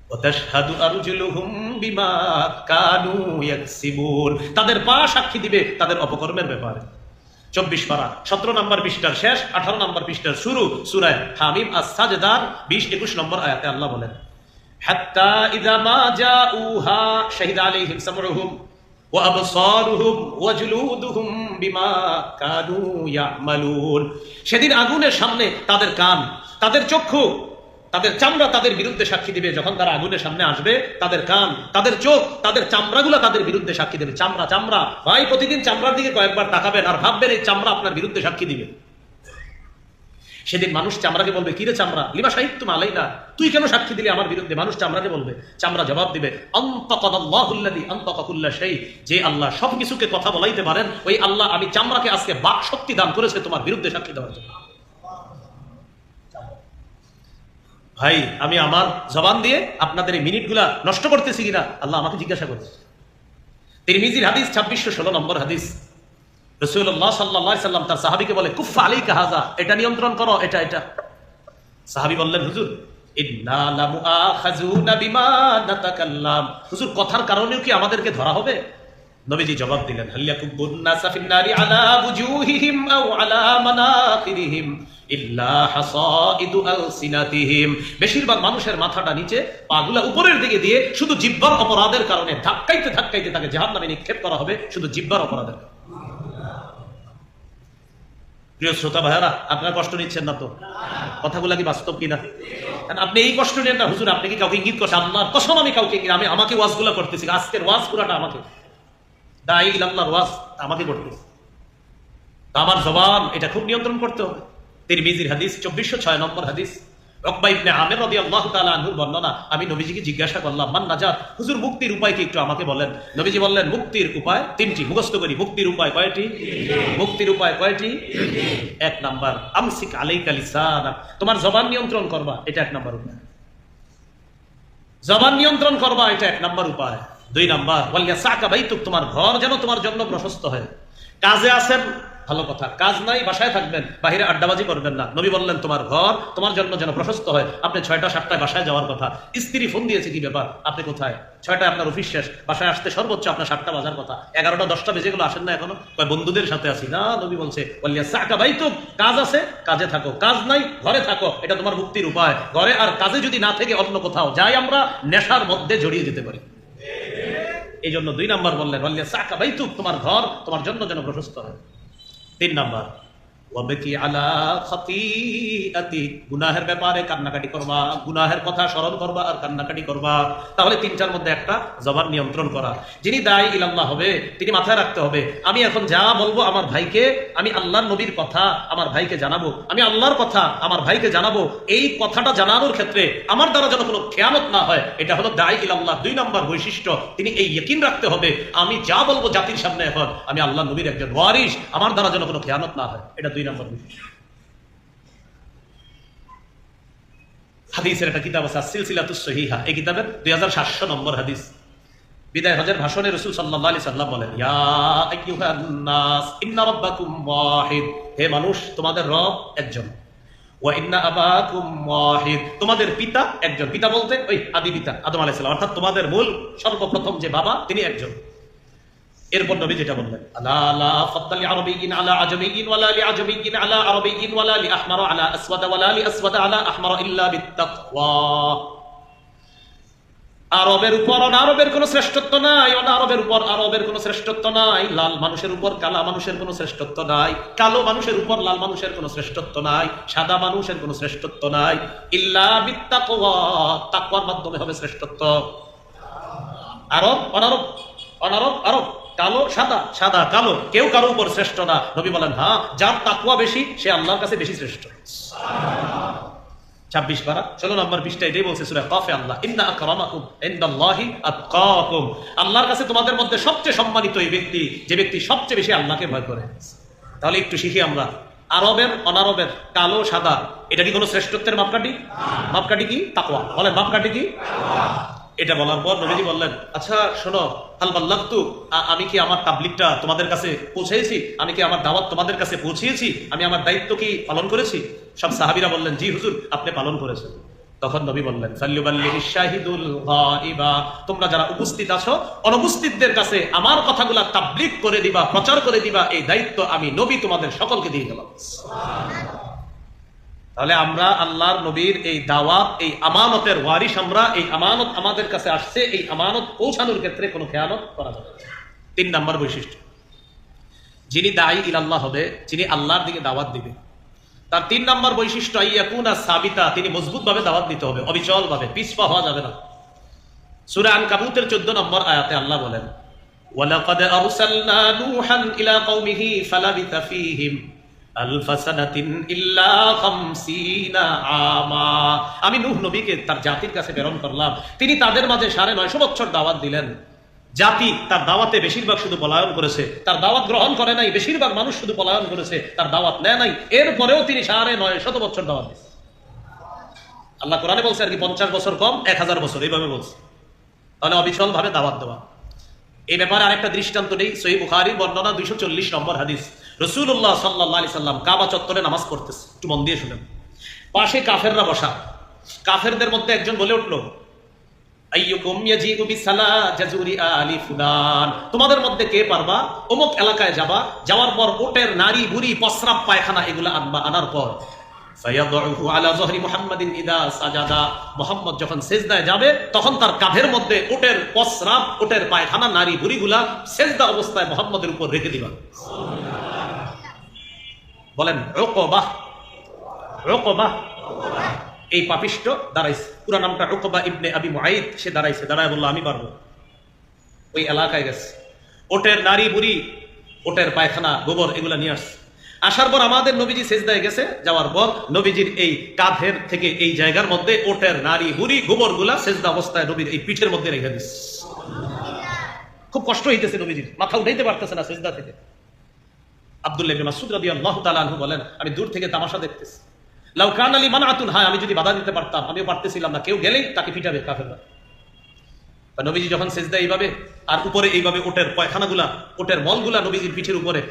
A: ওয়া তাশহাদু আরজুলুহুম বিমা কানু ইয়াকসিবুন, তাদের পা সাক্ষী দিবে তাদের অপকর্মের ব্যাপারে। 24 পারা 17 নম্বর পৃষ্ঠার শেষ 18 নম্বর পৃষ্ঠার শুরু সূরা হামিম আস-সাজদার 20-21 নম্বর আয়াতে আল্লাহ বলেন, হাত্তা ইযা মা জাউহা শাহিদা আলাইহিম সামউহুম ওয়া আবসারুহুম ওয়া জুলুদুহুম বিমা কানু ইয়ামালুন। সেদিন আগুনের সামনে তাদের কান, তাদের চক্ষু, তাদের চামড়া তাদের বিরুদ্ধে সাক্ষী দিবে। যখন তারা আগুনের সামনে আসবে, তাদের কান, তাদের চোখ, তাদের চামড়াগুলো তাদের বিরুদ্ধে সাক্ষী দেবে। চামড়া ভাই, প্রতিদিন চামড়ার দিকে কয়েকবার তাকাবেন আর ভাববেন এই চামড়া আপনার বিরুদ্ধে সাক্ষী দিবে। সেদিন মানুষ চামড়াকে বলবে, কিরে চামড়া, লিমা শাহিদতুম আলাইনা, তুই কেন সাক্ষী দিলি আমার বিরুদ্ধে? মানুষ চামড়াকে বলবে, চামড়া জবাব দিবে, আনতাকাল্লাহুল্লাযী আনতাকা কুল্লা শাই, যে আল্লাহ সবকিছুকে কথা বলাইতে পারেন, ওই আল্লাহ আমি চামড়াকে আজকে বাক শক্তি দান করেছে তোমার বিরুদ্ধে সাক্ষী দেওয়ার জন্য। ভাই, আমি আমার জবান দিয়ে আপনাদের এই মিনিটগুলা নষ্ট করতেছি কিনা আল্লাহ আমাকে জিজ্ঞাসা করছে। তিরমিজির হাদিস 2616 নম্বর হাদিস, রাসূলুল্লাহ সাল্লাল্লাহু আলাইহি সাল্লাম তার সাহাবীকে বলে, কুফা আলাইকা হাযা, এটা নিয়ন্ত্রণ করো, এটা। সাহাবী বললেন, হুজুর ইন্না লামুআখাযুনা বিমা নাতাকাল্লাম, হুজুর কথার কারণেও কি আমাদেরকে ধরা হবে? নবীজি জবাব দিলেন, হাল ইয়াকুবুন নাসা ফিন নারি আলা বুজুহিহিম আও আলা মানাখিরিহিম ইল্লা হাসাইদু আলসিনাতিহিম, বেশিরভাগ মানুষের মাথাটা নিচে, পাগুলা উপরের দিকে দিয়ে শুধু জিহ্বার অপরাধের কারণে ধাক্কাইতে ধাক্কাইতে তাকে জাহান্নামে নিক্ষেপ করা হবে, শুধু জিহ্বার অপরাধের কারণে। প্রিয় শ্রোতা ভাইয়ারা, আপনারা কষ্ট নিচ্ছেন না তো? কথাগুলা কি বাস্তব কিনা? আপনি এই কষ্ট নেন না, হুজুর আপনি কি কাউকে ইঙ্গিত করছেন? আল্লাহর কসম আমি কাউকে, আমি আমাকে ওয়াজগুলা করতেছি, আজকের ওয়াজ পুরাটা আমাকে, দাঈ ইলাল্লাহর ওয়াজ আমাকে করতেছি। আমার জবান এটা খুব নিয়ন্ত্রণ করতে হবে। তিরমিজির হাদিস 2406 নম্বর হাদিস, উকবা ইবনে আমির রাদিয়াল্লাহু তাআলা আনহুর বর্ণনা, আমি নবীজিকে জিজ্ঞাসা করলাম, মান নাজাত, হুজুর মুক্তির উপায় কি একটু আমাকে বলেন। নবীজি বললেন, মুক্তির উপায় তিনটি, মুখস্থ করি। মুক্তির উপায় কয়টি? মুক্তির উপায় কয়টি? 1 নাম্বার, আমসিক আলাইকা লিসানাক, তোমার জবান নিয়ন্ত্রণ করবা, এটা 1 নাম্বার উপায়। জবান নিয়ন্ত্রণ করবা, এটা 1 নাম্বার উপায়। 2 নাম্বার, ওয়ালিয়াসাকা বাইতুক, তোমার ঘর যেন তোমার জন্য প্রশস্ত হয়। কাজে আছেন, ভালো কথা, কাজ নাই বাসায় থাকবেন, বাহিরে আড্ডাবাজি করবেন না। নবী বললেন তোমার ঘর তোমার জন্য যেন প্রশস্ত হয়। আপনি 6টা 7টায় বাসায় যাওয়ার কথা, স্ত্রী ফোন দিয়েছে, কি ব্যাপার, আপনি কোথায়? 6টায় আপনার অফিস শেষ, বাসায় আসতে সর্বোচ্চ আপনার 7টা বাজার কথা, 11টা 10টা বেজে গেলো, আসেন না এখনো, বন্ধুদের সাথে আছি না। নবী বলছে, ওয়ালিয়াসাকা বাইতুক, কাজ আছে কাজে থাকো, কাজ নাই ঘরে থাকো, এটা তোমার মুক্তির উপায়। ঘরে আর কাজে যদি না থেকে অন্য কোথাও যাই, আমরা নেশার মধ্যে জড়িয়ে যেতে পারি। এই জন্য 2 নাম্বার বললেন, ওয়ালিয়াসাকা বাইতুক, তোমার ঘর তোমার জন্য যেন প্রশস্ত হয়। 3 নাম্বার, ওয়াবকি আলা খাতিআতি, গুনাহের ব্যাপারে কান্নাকাটি করবা, গুনাহের কথা স্মরণ করবা আর কান্নাকাটি করবা। তাহলে 3টার মধ্যে একটা, জবান নিয়ন্ত্রণ করা। যিনি দাঈ ইলাল্লাহ হবে তিনি মাথায় রাখতে হবে, আমি এখন যা বলবো আমার ভাইকে, আমি আল্লাহর নবীর কথা আমার ভাইকে জানাবো, আমি আল্লাহর কথা আমার ভাইকে জানাবো। এই কথাটা জানানোর ক্ষেত্রে আমার দ্বারা যেন কোনো খেয়ানত না হয়, এটা হলো দাঈ ইলাল্লাহ 2 নাম্বার বৈশিষ্ট্য। তিনি এই ইয়াকিন রাখতে হবে, আমি যা বলবো জাতির সামনে এখন, আমি আল্লাহর নবীর একজন ওয়ারিস, আমার দ্বারা যেন কোনো খেয়ানত না হয়, এটা 2 নাম্বার বৈশিষ্ট্য। হাদিসের একটা কিতাব আছে সিলসিলাতুস সহিহা, এই কিতাবের 2700 নম্বর হাদিস। বিদায় হজের ভাষণে রাসূল সাল্লাল্লাহু আলাইহি সাল্লাম বলেন, ইয়া আইয়ুহান নাস ইন্না রাব্বাকুম ওয়াহিদ, হে মানুষ তোমাদের রব একজন। ওয়া ইন্না আবাকুম ওয়াহিদ, তোমাদের পিতা একজন। পিতা বলতে ওই আদি পিতা আদম আলাইহিস সালাম, অর্থাৎ তোমাদের মূল সর্বপ্রথম যে বাবা তিনি একজন। এরপর নবী যেটা বললেন, আলা লা ফাদলি আরাবিয়িন আলা আজমিয়িন ওয়ালা লি আজমিয়িন আলা আরাবিয়িন ওয়ালা লি আহমার আলা আসওয়াদ ওয়ালা লি আসওয়াদ আলা আহমার ইল্লা বিত্তাকওয়া, আরবের উপর অনারবের কোনো শ্রেষ্ঠত্ব নাই, অনারবের উপর আরবের কোনো শ্রেষ্ঠত্ব নাই, লাল মানুষের উপর কালা মানুষের কোনো শ্রেষ্ঠত্ব নাই, কালো মানুষের উপর লাল মানুষের কোনো শ্রেষ্ঠত্ব নাই, সাদা মানুষের কোনো শ্রেষ্ঠত্ব নাই, ইল্লা বিত্তাকওয়া, তাকওয়ার মাধ্যমে হবে শ্রেষ্ঠত্ব। আরব অনারব, অনারব আরব, কালো সাদা, সাদা কালো, কেউ কারো উপর শ্রেষ্ঠ না। নবী বলেন, হ্যাঁ যার তাকওয়া বেশি সে আল্লাহর কাছে বেশি শ্রেষ্ঠ। 26 পারা 16 নম্বর পৃষ্ঠা এটাই বলছে সূরা কাফে আল্লাহ, ইন্না আকরামাকুম ইনদাল্লাহি আতকাকুম, আল্লাহর কাছে তোমাদের মধ্যে সবচেয়ে সম্মানিত এই ব্যক্তি, যে ব্যক্তি সবচেয়ে বেশি আল্লাহকে ভয় করে। তাহলে একটু শিখি আমরা, আরবের অনারবের, কালো সাদা, এটা কি কোনো শ্রেষ্ঠত্বের মাপকাঠি? মাপকাঠি কি? তাকওয়া। বলেন মাপকাঠি কি? এটা বলার পর নবীজি বললেন, আচ্ছা শোনো, হাল বাল্লাগতু, আমি কি আমার তাবলীগটা তোমাদের কাছে পৌঁছেছি? আমি কি আমার দাওয়াত তোমাদের কাছে পৌঁছিয়েছি? আমি আমার দায়িত্ব কি পালন করেছি? সব সাহাবীরা বললেন, জি হুজুর আপনি পালন করেছেন। তখন নবী বললেন, ফাল্লিবাল্লিগিশ শাহিদুল গায়বা, তোমরা যারা উপস্থিত আছো অনুপস্থিতদের কাছে আমার কথাগুলা তাবলীগ করে দিবা, প্রচার করে দিবা, এই দায়িত্ব আমি নবী তোমাদের সকলকে দিয়ে দিলাম। তাহলে আমরা আল্লাহর নবীর এই দাওয়াত, এই আমানতের ওয়ারিস, আমরা এই আমানত আমাদের কাছে আসছে, এই আমানত পৌঁছানোর ক্ষেত্রে কোনো খেয়ানত করা যাবে না। 3 নাম্বার বৈশিষ্ট্য, যিনি দাঈ ইলাল্লাহ হবে, যিনি আল্লাহর দিকে দাওয়াত দিবে, তার 3 নাম্বার বৈশিষ্ট্য আইয়াকুনা সাবিতা, তিনি মজবুতভাবে দাওয়াত দিতে হবে, অবিচলভাবে, পিছপা হওয়া যাবে না। সূরা আনকাবুতের 14 নম্বর আয়াতে আল্লাহ বলেন, ওয়ালাকাদ আরসালনা নূহান ইলা কওমিহি ফালাবিথা ফীহিম আলফা সানাতিন ইল্লা 50 আমা। আমি নূহ নবীকে তার জাতির কাছে প্রেরণ করলাম, তিনি তাদের মাঝে 950 বছর দাওয়াত দিলেন। জাতি তার দাওয়াতে বেশিরভাগ শুধু পলায়ন করেছে, তার দাওয়াত গ্রহণ করে নাই। বেশিরভাগ মানুষ শুধু পলায়ন করেছে, তার দাওয়াত নেয় নাই। এরপরেও তিনি 950 বছর দাওয়াত দিয়েছেন। আল্লাহ কোরআনে বলছে আর কি 50 বছর কম 1000 বছর, এইভাবে বলছে। তাহলে অবিচল ভাবে দাওয়াত দেওয়া। এই ব্যাপারে আরেকটা দৃষ্টান্ত নেই, সহিহ বুখারীর বর্ণনা 240 নম্বর হাদিস। রাসূলুল্লাহ সাল্লাল্লাহু আলাইহি সাল্লাম কাবা চত্বরে নামাজ পড়তেছে, একটু মন দিয়ে শুনেন। পাশে কাফেররা বসা। কাফেরদের মধ্যে একজন বলে উঠলো, আইয়ুকুম ইয়াজিউ বিসালা জাজুরি আলি ফুলান, তোমাদের মধ্যে কে পারবা অমুক এলাকায় যাবা, যাওয়ার পর ওটের নারী বুড়ি প্রস্রাব পায়খানা এগুলা আনবা, আনার পর ফায়াদউহু আলা যহরি মুহাম্মাদিন ইদা সাজাদা, মুহাম্মদ যখন সিজদায় যাবে তখন তার কাঁধের মধ্যে ওটের প্রস্রাব ওটের পায়খানা নারী বুড়িগুলা সিজদা অবস্থায় মুহাম্মদের উপর রেখে দিবা। বলেন উকবা। উকবা এই পাপিষ্ট দাঁড়াইছে, পুরা নামটা উকবা ইবনে আবি মুআইদ। সে দাঁড়াইছে, দাঁড়ায় বলল আমি পারবো। ওই এলাকায় গেছে, ওটের নারী বুড়ি ওটের পায়খানা গোবর এগুলা নিয়ে আসছে। আসার পর আমাদের নবীজি সিজদায় গেছে, যাওয়ার পর নবীজির এই কাঁধের থেকে এই জায়গার মধ্যে ওটের নারী বুড়ি গোবর গুলা সিজদা অবস্থায় নবীর এই পিঠের মধ্যে রেখে দিচ্ছে। খুব কষ্ট হইতেছে নবীজির, মাথা উঠাইতে পারতেছে না সিজদা থেকে। আব্দুল্লাহ ইবনে মাসউদ রাদিয়াল্লাহু তাআলা আনহু বলেন, আমি দূর থেকে তামাশা দেখতেছি। লাউ কানা লি মানআতুন, হ্যাঁ আমি যদি বাধা দিতে পারতাম, আমিও পারতেছিলাম না। কেউ গেলেই তাকে পিটাবে কাফেররা। নবীজি যখন সিজদা এইভাবে, আর উপরে এইভাবে ওটের পায়খানাগুলা ওটের মলগুলা নবীজির পিঠের উপরে,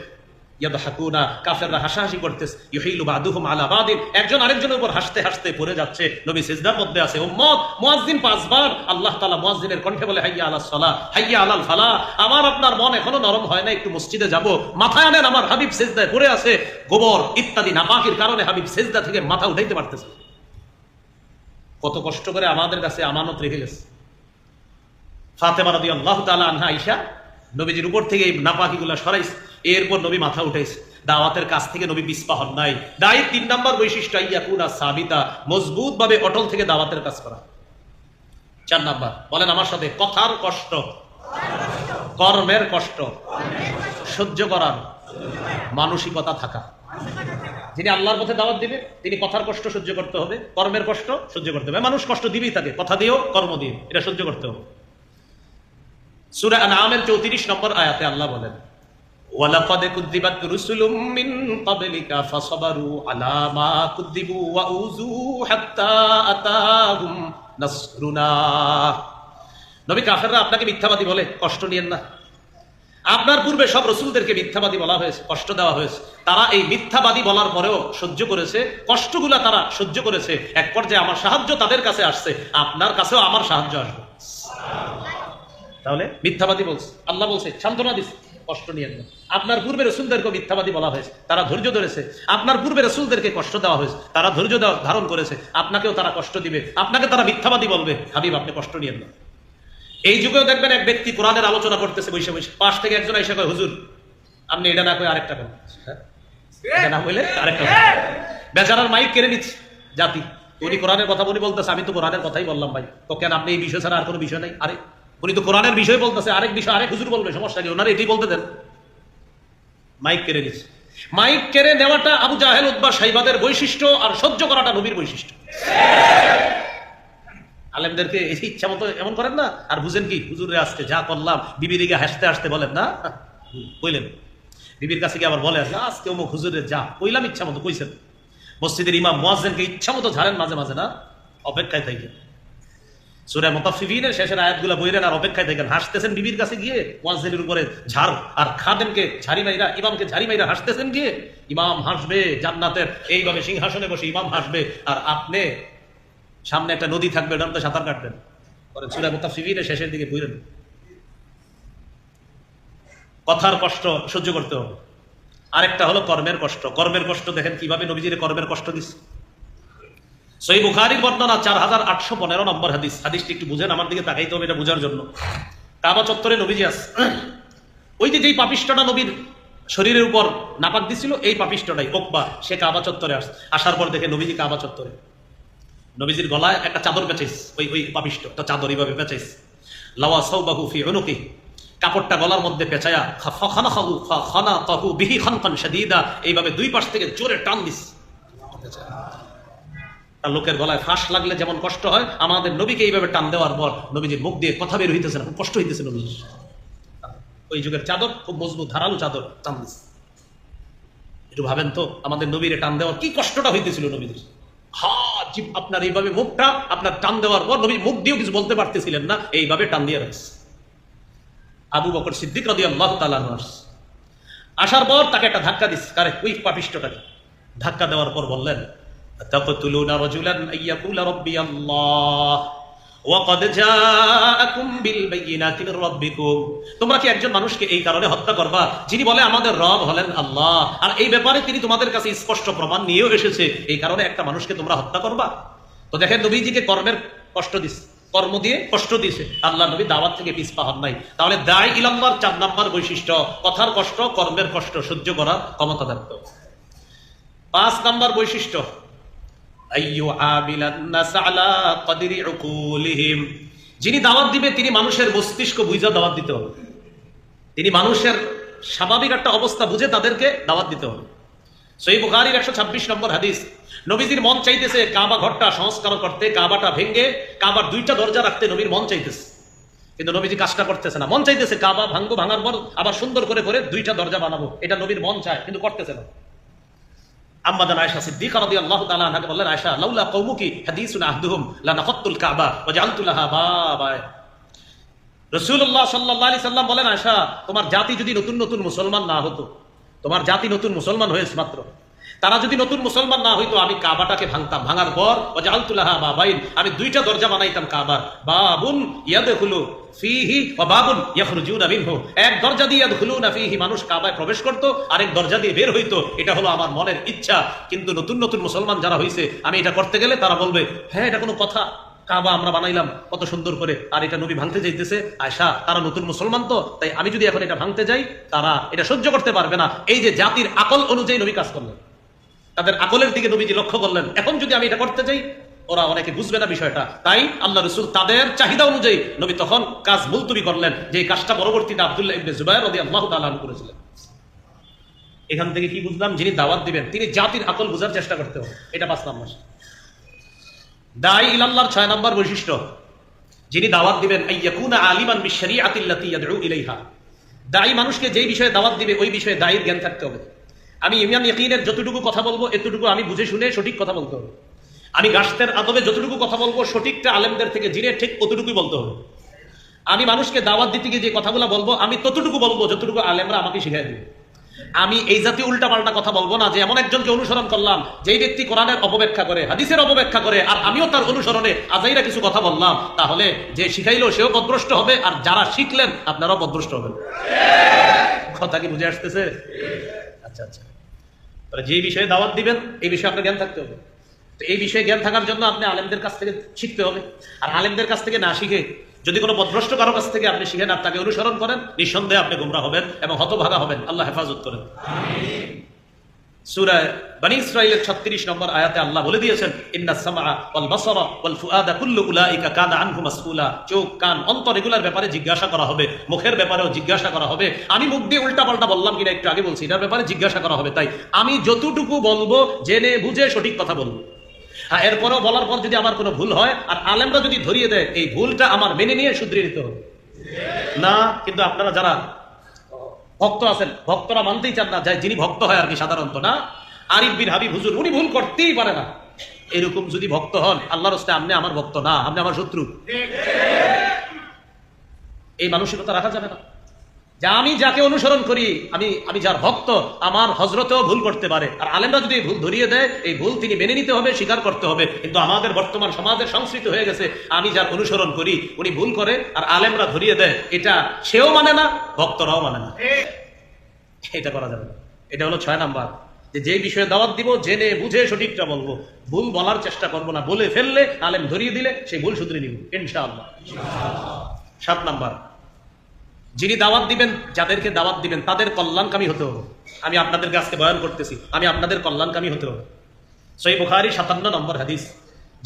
A: ইয়াদহাকুনা, কাফেররা হাসাহাসি করতেছে। ইউহিলু বাদুহুম আলা বাদিন, একজন আরেকজনের উপর হাসতে হাসতে পড়ে যাচ্ছে। নবী সিজদার মধ্যে আছে। উম্মত, মুয়াজ্জিন 5 বার, আল্লাহ তাআলা মুয়াজ্জিনের কণ্ঠে বলে হাইয়া আলাস সালাহ হাইয়া আলাল ফালাহ। আমার আপনার মন এখনো নরম হয় না, একটু মসজিদে যাব, মাথায় আনেন আমার হাবিব সিজদায় পড়ে আছে। গোবর ইত্যাদি নাপাকির কারণে হাবিব সিজদা থেকে মাথা উঠাইতে পারতেছে। কত কষ্ট করে আমাদের কাছে আমানত রেখে গেছে। ফাতেমা রাদিয়াল্লাহু তাআলা আনহা আয়েশা নবীজির উপর থেকে এই নাপাকিগুলা সরাইছে, এরপর নবী মাথা উঠাইছে। দাওয়াতের কাছ থেকে নবী পিছপা হন নাই। দায়িত্ব 3 নম্বর বৈশিষ্ট্য ইয়াকুনা সাবিতা, মজবুত ভাবে অটল থেকে দাওয়াতের কাজ করা। 4 নাম্বার, বলেন আমার সাথে, কথার কষ্ট, কর্মের কষ্ট সহ্য করার মানসিকতা থাকা। যিনি আল্লাহর পথে দাওয়াত দিবে তিনি কথার কষ্ট সহ্য করতে হবে, কর্মের কষ্ট সহ্য করতে হবে। মানুষ কষ্ট দিবেই থাকে, কথা দিয়েও কর্ম দিয়ে, এটা সহ্য করতে হবে। সূরা আনআমের 34 নম্বর আয়াতে আল্লাহ বলেন, ওয়ালাকাদ কুযযিবাত রুসুলুম মিন ক্বাবলিকা ফাসাবারু আলা মা কুযযিবু ওয়া উযু হাত্তা আতাহুম নাসরুনা। নবী, কাফেররা আপনাকে মিথ্যাবাদী বলে, কষ্ট নিয়েন না। আপনার পূর্বে সব রাসূলদেরকে মিথ্যাবাদী বলা হয়েছে, কষ্ট দেওয়া হয়েছে। তারা এই মিথ্যাবাদী বলার পরেও সহ্য করেছে, কষ্টগুলা তারা সহ্য করেছে। এক পর্যায়ে আমার সাহায্য তাদের কাছে আসছে, আপনার কাছেও আমার সাহায্য আসবে। তাহলে মিথ্যাবাদী বলছে, আল্লাহ বলছে সান্ত্বনা দিচ্ছে, কষ্ট নিয়েন না। আপনার পূর্বে রাসূলদেরকে মিথ্যাবাদী বলা হয়েছে, তারা ধৈর্য ধরেছে। আপনার পূর্বে রাসূলদেরকে কষ্ট দেওয়া হয়েছে, তারা ধৈর্য ধারণ করেছে। আপনাকেও তারা কষ্ট দিবে, আপনাকে তারা মিথ্যাবাদী বলবে। হাবিব, আপনি কষ্ট নিয়েন না। এই যুগেও দেখবেন এক ব্যক্তি কোরআনের আলোচনা করতেছে বসে বসে, পাশ থেকে একজন এসে কয়, হুজুর আপনি এটা না কই আরেকটা কেন, এটা না বলে আরেকটা। বেচারার মাইক কেড়ে নিচ্ছে জাতি। উনি কোরআনের কথা উনি বলতেছে, আমি তো কোরআনের কথাই বললাম ভাই, তো কেন আপনি এই বিষয় ছাড়া আর কোনো বিষয় নাই? আরে উনি তো কোরআনের বিষয় বলতেছে, আরেক বিষয় আরেক হুজুর বলবে, সমস্যা কি? ওনারা এটাই বলতে দেন। মাইক কেড়ে নিচ্ছে। মাইক কেড়ে নেওয়াটা আবু জাহেল উতবা শাইবাদের বৈশিষ্ট্য, আর সহ্য করাটা নবীর বৈশিষ্ট্য। আলেমদেরকে ইচ্ছা মতো এমন করেন না, আর বুঝেন কি হুজুরে আজকে যা করলাম, বিবির দিকে হাসতে হাসতে বলেন না, কইলেন বিবির কাছে গিয়ে আবার বলে আজকে অমুক হুজুরে যা কইলাম, ইচ্ছা মতো কইছেন। মসজিদের ইমাম মুয়াজ্জিনকে ইচ্ছা মতো ঝাড়েন মাঝে মাঝে না, অপেক্ষায় থাকেন। সূরা মুতাফফিফিনের শেষের আয়াতগুলো বইলেন আর অপেক্ষায় থাকেন, হাসতেছেন বিবির কাছে গিয়ে মুয়াজ্জিনের উপরে ঝাড়, আর খাদেমকে ঝাড়ি মাইরা, ইমামকে ঝাড়ি মাইরা হাসতেছেন গিয়ে। ইমাম হাসবে জান্নাতের এইভাবে সিংহাসনে বসে, ইমাম হাসবে, আর আপনি সামনে একটা নদী থাকবে, ওটার মধ্যে সাঁতার কাটবেন। পরে সূরা মুতাফফিফিনের শেষের দিকে বইলেন কথার কষ্ট সহ্য করতে হবে। আরেকটা হলো কর্মের কষ্ট। কর্মের কষ্ট দেখেন কিভাবে নবীজির কর্মের কষ্ট দিচ্ছে। সহিহ বুখারীর বর্ণনা 4815 নম্বর হাদিস। হাদিসটি একটু বুঝেন, আমার দিকে তাকাইতে হবে এটা বোঝার জন্য। কাবা চত্বরে নবীজি আছে, ওই যে যেই পাপিষ্টটা নবীর শরীরের উপর নাপাক দিছিল, এই পাপিষ্টটাই উকবা, সে কাবা চত্বরে আসছে। আসার পর দেখে নবীজি কাবা চত্বরে, নবীজির গলায় একটা চাদর পেঁচাইছে, ওই পাপিষ্ট একটা চাদর এইভাবে পেঁচাইছে। লাওয়া সাওবাহু ফি উনুকি, কাপড়টা গলার মধ্যে পেঁচায়া এইভাবে দুই পাশ থেকে জোরে টান দিস। লোকের গলায় ফাঁস লাগলে যেমন কষ্ট হয়, আমাদের নবীকে এইভাবে টান দেওয়ার পর নবীজির মুখ দিয়ে কথা বের হইতেছে না, কষ্ট হইতেছে নবীজির। ওই যুগের চাদর খুব মজবুত ধারালো চাদর, টান দিস। একটু ভাবেন তো আমাদের নবীরে টান দেওয়ার কি কষ্টটা হইতেছিল নবীজির। আপনার এইভাবে মুখটা আপনার টান দেওয়ার পর নবী মুখ দিয়েও কিছু বলতে পারতেছিলেন না, এইভাবে টান দিয়ে রাখছে। আবু বকর সিদ্দিক রাদিয়াল্লাহু তাআলা আসার পর তাকে একটা ধাক্কা দিচ্ছে, কারে ওই পাপিষ্ঠটাকে ধাক্কা দেওয়ার পর বললেন, তাকতুলুনা রাজুলান আইয়াকুলা রাব্বি আল্লাহ ওয়া ক্বাদ জাআকুম বিল বাইয়িনাতি মির রাব্বিকুম। তোমরা কি একজন মানুষকে এই কারণে হত্যা করবা যিনি বলে আমাদের রব হলেন আল্লাহ, আর এই ব্যাপারে তিনি তোমাদের কাছে স্পষ্ট প্রমাণ নিয়েও এসেছে, এই কারণে একটা মানুষকে তোমরা হত্যা করবা? তো দেখেন নবীজিকে কর্মের কষ্ট দিচ্ছে, কর্ম দিয়ে কষ্ট দিয়েছে, আল্লাহ নবী দাওয়াত থেকে পিছপা হন নাই। তাহলে দায় ইলাল্লাহর 4 নাম্বার বৈশিষ্ট্য, কথার কষ্ট, কর্মের কষ্ট সহ্য করার ক্ষমতা থাকতো। 5 নাম্বার বৈশিষ্ট্য, যিনি দাওয়াত দিবে তিনি মানুষের মস্তিষ্ক বুঝা দাওয়াত দিতে হবে, তিনি মানুষের স্বাভাবিক একটা অবস্থা বুঝে তাদেরকে দাওয়াত দিতে হবে। সহিহ বুখারীর 126 নম্বর হাদিস, নবীজির মন চাইতেছে কাবা ঘরটা সংস্কার করতে, কাবাটা ভেঙে কাবার 2টা দরজা রাখতে নবীর মন চাইতেছে, কিন্তু নবীজি কাজটা করতেছে না। মন চাইতেছে কাবা ভাঙবো, ভাঙার পর আবার সুন্দর করে করে 2টা দরজা বানাবো, এটা নবীর মন চায়, কিন্তু করতেছে না। আম্মা জান আয়েশা সিদ্দিকা রাদিয়াল্লাহু তাআলা আনহাকে বললেন, আয়েশা লাউলা কওমুকি হাদিসুন আহদুহুম লানাকাতুল কাবা ওয়া জাআলতু লাহা বাবা। রাসূলুল্লাহ সাল্লাল্লাহু আলাইহি সাল্লাম বলেন, আয়েশা তোমার জাতি যদি নতুন নতুন মুসলমান না হতো, তোমার জাতি নতুন মুসলমান হয়েছে মাত্র, তারা যদি নতুন মুসলমান না হইতো আমি কাবাটাকে ভাঙতাম, ভাঙার পর ওয়া জাআলতু লাহা বাবাইন, আমি 2টা দরজা বানাইতাম কাবার, বাবুন ইয়াদখুলু ফীহি ওয়া বাবুন ইয়াখরুজুনা মিনহু। এক দরজা দিয়ে ইয়াদখুলুনা ফীহি, মানুষ কাবায় প্রবেশ করত, আরেক দরজা দিয়ে বের হইতো। এটা হলো আমার মনের ইচ্ছা, কিন্তু নতুন নতুন মুসলমান যারা হইছে আমি এটা করতে গেলে তারা বলবে, হ্যাঁ এটা কোনো কথা, কাবা আমরা বানাইলাম কত সুন্দর করে, আর এটা নবী ভাঙতে যাইতেছে। আয়েশা তারা নতুন মুসলমান তো, তাই আমি যদি এখন এটা ভাঙতে যাই তারা এটা সহ্য করতে পারবে না। এই যে জাতির আকল অনুযায়ী নবী কাজ করলেন, তাদের আকলের দিকে নবীজি লক্ষ্য করলেন, এখন যদি আমি এটা করতে যাই ওরা অনেকে বুঝবে না বিষয়টা, তাই আল্লাহ রাসূল তাদের চাহিদা অনুযায়ী নবী তখন কাজ মুলতবি করলেন, যে কাজটা পরবর্তীতে আব্দুল্লাহ ইবনে জুবায়ের রাদিয়াল্লাহু তাআলা আনহু করেছিলেন। এখান থেকে কি বুঝলাম, যিনি দাওয়াত দিবেন তিনি জাতির আকল বোঝার চেষ্টা করতে হবে, এটা 5 নাম্বার। দাঈ ইলাল্লাহর 6 নাম্বার বৈশিষ্ট্য, যিনি দাওয়াত দিবেন আইয়াকুনা আলিমান বিশরিআতিল্লাতী ইয়াদউ ইলাইহা। দাঈ মানুষকে যেই বিষয়ে দাওয়াত দিবে ওই বিষয়ে দায়ীর জ্ঞান থাকতে হবে। আমি ইমান ইয়াকিনের যতটুকু কথা বলবো এতটুকু আমি বুঝে শুনে সঠিক কথা বলতে হবে। আমি গাছতের আদবে যতটুকু কথা বলবো সঠিকটা আলেমদের থেকে জেনে ঠিক অতটুকুই বলতে হবে। আমি মানুষকে দাওয়াত দিতে গিয়ে যে কথাগুলো বলবো আমি ততটুকু বলবো যতটুকু আলেমরা আমাকে শিখাই দেবে। আমি এই জাতীয় উল্টাপাল্টা কথা বলবো না যে এমন একজনকে অনুসরণ করলাম যেই ব্যক্তি কোরআনের অপব্যাখ্যা করে, হাদিসের অপব্যাখ্যা করে, আর আমিও তার অনুসরণে আজাইরা কিছু কথা বললাম, তাহলে যে শিখাইলো সেও পথভ্রষ্ট হবে, আর যারা শিখলেন আপনারাও পথভ্রষ্ট হবেন। কথা কি বুঝে আসতেছে? আচ্ছা আচ্ছা, তাহলে যে বিষয়ে দাওয়াত দিবেন এই বিষয়ে আপনার জ্ঞান থাকতে হবে। তো এই বিষয়ে জ্ঞান থাকার জন্য আপনি আলেমদের কাছ থেকে শিখতে হবে, আর আলেমদের কাছ থেকে না শিখে যদি কোনো পথভ্রষ্ট কারো কাছ থেকে আপনি শিখেন আর তাকে অনুসরণ করেন, নিঃসন্দেহে আপনি গোমরা হবেন এবং হতভাগা হবেন। আল্লাহ হেফাজত করেন। সূরা বনী ইসরাঈলের 36 নম্বর আয়াতে আল্লাহ বলে দিয়েছেন, ইন্নাস সামআ ওয়াল বাসারা ওয়াল ফুআদা কুল্লু উলাইকা কানা আনহু মাসউলা। চোখ, কান, অন্তর এগুলোর ব্যাপারে জিজ্ঞাসা করা হবে, মুখের ব্যাপারেও জিজ্ঞাসা করা হবে। আমি মুখ দিয়ে উল্টাপাল্টা বললাম কিনা একটু আগে বলছি, এটার ব্যাপারে জিজ্ঞাসা করা হবে। তাই আমি যতটুকু বলবো জেনে বুঝে সঠিক কথা বলবো। এরপরেও বলার পর যদি আমার কোনো ভুল হয় আর আলেমরা যদি ধরিয়ে দেয়, এই ভুলটা আমার মেনে নিয়ে শুধরিয়ে নিতে হবে না। কিন্তু আপনারা যারা ভক্ত আছেন, ভক্তরা মানতেই চান না, যাই যিনি ভক্ত হয় আর কি সাধারণত না, আরিফ বিন হাবিব হুজুর উনি ভুল করতেই পারে না, এরকম যদি ভক্ত হন, আল্লাহর রাস্তায় আপনি আমার ভক্ত না, আপনি আমার শত্রু। এই মানসিকতা রাখা যাবে না যে আমি যাকে অনুসরণ করি, আমি যার ভক্ত, আমার হজরতেও ভুল করতে পারে, আর আলেমরা যদি ভুল ধরিয়ে দেয় এই ভুল তিনি মেনে নিতে হবে, স্বীকার করতে হবে। কিন্তু আমাদের বর্তমান সমাজের সংস্কৃতি হয়ে গেছে, আমি যার অনুসরণ করি উনি ভুল করে আর আলেমরা ধরিয়ে দেয়, এটা সেও মানে না, ভক্তরাও মানে না। এটা করা যাবে না। এটা হলো 6 নাম্বার, যে বিষয়ে দাওয়াত দিব জেনে বুঝে সঠিকটা বলবো, ভুল বলার চেষ্টা করবো না, বলে ফেললে আলেম ধরিয়ে দিলে সেই ভুল শুধরে নিব ইনশাআল্লাহ। 7 নাম্বার, যিনি দাওয়াত দিবেন, যাদেরকে দাওয়াত দিবেন তাদের কল্যাণকামী হতে হবে। আমি আপনাদেরকে আজকে বয়ান করতেছি, আমি আপনাদের কল্যাণকামী হতে হবে। সহিহ বুখারী 57 নম্বর হাদিস,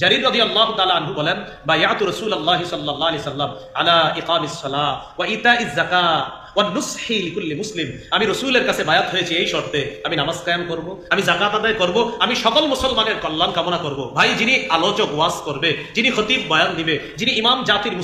A: জারীর রাদিয়াল্লাহু তাআলা আনহু বলেন, বায়াতু রাসূলুল্লাহ সাল্লাল্লাহু আলাইহি সাল্লাম আলা ইকামিস সালাহ ওয়া ইতাইজ যাকাত ওয়ান নুসহি লিকুল্লি মুসলিম, আমি রাসূলের কাছে বায়াত হয়েছি এই শর্তে, আমি নামাজ কায়েম করব, আমি যাকাত আদায় করব, আমি সকল মুসলমানের কল্যাণ কামনা করব। ভাই, যিনি আলোচক ওয়াজ করবে, যিনি খতিব বয়ান দিবে, যিনি ইমাম জাতির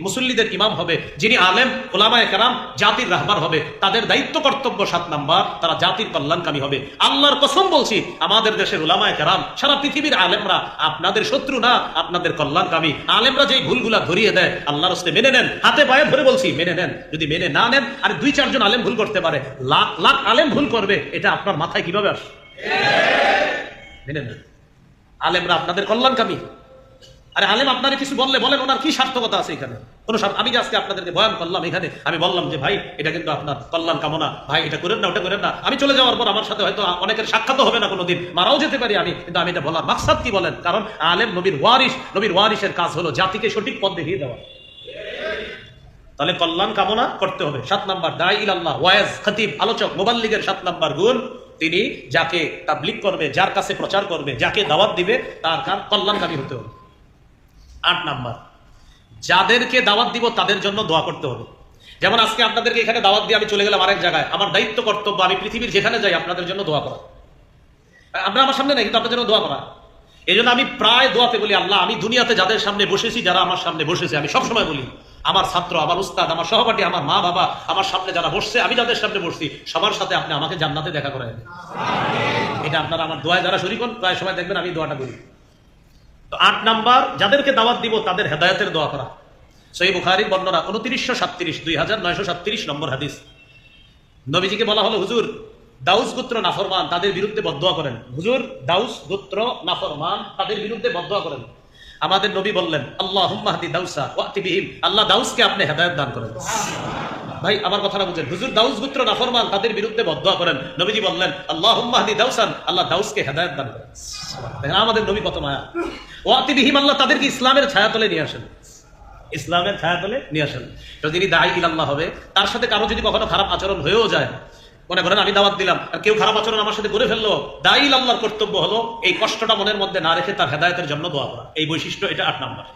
A: মুসল্লিদের ইমাম হবে, যিনি আলেম উলামায়ে কেরাম জাতির রাহবার হবে, তাদের দায়িত্ব কর্তব্য 7 নাম্বার, তারা জাতির কল্যাণকামী হবে। আল্লাহর কসম বলছি, আমাদের দেশের উলামায়ে কেরাম, সারা পৃথিবীর আলেমরা আপনাদের শত্রু না, আপনাদের কল্যাণকামী। আলেমরা যেই ভুলগুলা ধরিয়ে দেয়, আল্লাহর রাস্তে মেনে নেন, হাতে পায়ে ধরে বলছি মেনে নেন। যদি মেনে না নেন, আর 2-4 জন আলেম ভুল করতে পারে, লাখ লাখ আলেম ভুল করবে, এটা আপনার মাথায় কিভাবে আসে? মেনে নেন, আলেমরা আপনাদের কল্যাণকামী। আরে আলেম আপনারা কিছু বললে বলেন, ওনার কি সার্থকতা আছে এখানে? কোনো আমি যে আজকে আপনাদেরকে বয়ান করলাম এখানে, আমি বললাম যে ভাই এটা কিন্তু আপনার কল্যাণ কামনা, ভাই এটা করেন না, ওটা করেন না। আমি চলে যাওয়ার পর আমার সাথে হয়তো অনেকের সাক্ষাৎ হবে না, কোনোদিন মারাও যেতে পারি আমি, কিন্তু আমি এটা বলার মাকসাদ কি বলেন? কারণ আলেম নবীর ওয়ারিস, নবীর ওয়ারিসের কাজ হলো জাতিকে সঠিক পথ দেখিয়ে দেওয়া। তাহলে কল্যাণ কামনা করতে হবে। 7 নাম্বার, দাঈ ইলাল্লাহ, ওয়াইজ, খতিব, আলোচক, মুবাল্লিগের 7 নাম্বার গুণ, তিনি যাকে তাবলীগ করবে, যার কাছে প্রচার করবে, যাকে দাওয়াত দিবে, তার কল্যাণকামী হতে হবে। 8 নাম্বার, যাদেরকে দাওয়াত দিব তাদের জন্য দোয়া করতে হবে। যেমন আজকে আপনাদেরকে এখানে দাওয়াত দিয়ে আমি চলে গেলাম আরেক জায়গায়, আমার দায়িত্ব কর্তব্য, আমি পৃথিবীর যেখানে যাই আপনাদের জন্য দোয়া করা। আমরা আমার সামনে নাই, কিন্তু আপনাদের জন্য দোয়া করা। এই জন্য আমি প্রায় দোয়াতে বলি, আল্লাহ, আমি দুনিয়াতে যাদের সামনে বসেছি, যারা আমার সামনে বসেছে, আমি সবসময় বলি, আমার ছাত্র, আমার উস্তাদ, আমার সহপাঠী, আমার মা বাবা, আমার সামনে যারা বসছে, আমি যাদের সামনে বসছি, সবার সাথে আপনি আমাকে জান্নাতে দেখা করায়। এটা আপনারা আমার দোয়ায় যারা শরীক হন, প্রায় সময় দেখবেন আমি দোয়াটা করি। তো 8 নাম্বার, যাদেরকে দাওয়াত দিব তাদের হেদায়েতের দোয়া করা। সহিহ বুখারীর বর্ণনা 2937, 2937 নম্বর হাদিস। নবীজিকে বলা হলো, হুজুর দাউস গোত্র নাফরমান, তাদের বিরুদ্ধে বদদোয়া করেন। হুজুর দাউস গোত্র নাফরমান, তাদের বিরুদ্ধে বদদোয়া করেন। আমাদের নবী বললেন, আল্লাহুম্মা হদি দাউসা ওয়াতি বিহিম, আল্লাহ দাউসকে আপনি হেদায়েত দান করেন। ভাই আমার কথাটা বুঝেন, হুজুর দাউস গোত্র নাফরমান, তাদের বিরুদ্ধে বদদোয়া করেন। নবীজি বললেন, আল্লাহুম্মা হদি দাউসান, আল্লাহ দাউসকে হেদায়েত দান করেন। দেখেন আমাদের নবী কত মায়া। ওয়াতি বিহিম, আল্লাহ তাদেরকে ইসলামের ছায়াতলে নিয়ে আসেন, ইসলামের ছায়াতলে নিয়ে আসেন। তো যিনি দাঈ ইলাল্লাহ হবে, তার সাথে কারো যদি কখনো খারাপ আচরণ হয়েও যায়, মনে করেন আমি দাওয়াত দিলাম আর কেউ খারাপ আচরণ আমার সাথে করে ফেললো, দাঈ ইলাল্লাহর কর্তব্য হলো এই কষ্টটা মনের মধ্যে না রেখে তার হেদায়েতের জন্য দোয়া করা। এই বৈশিষ্ট্য, এটা 8 নাম্বার।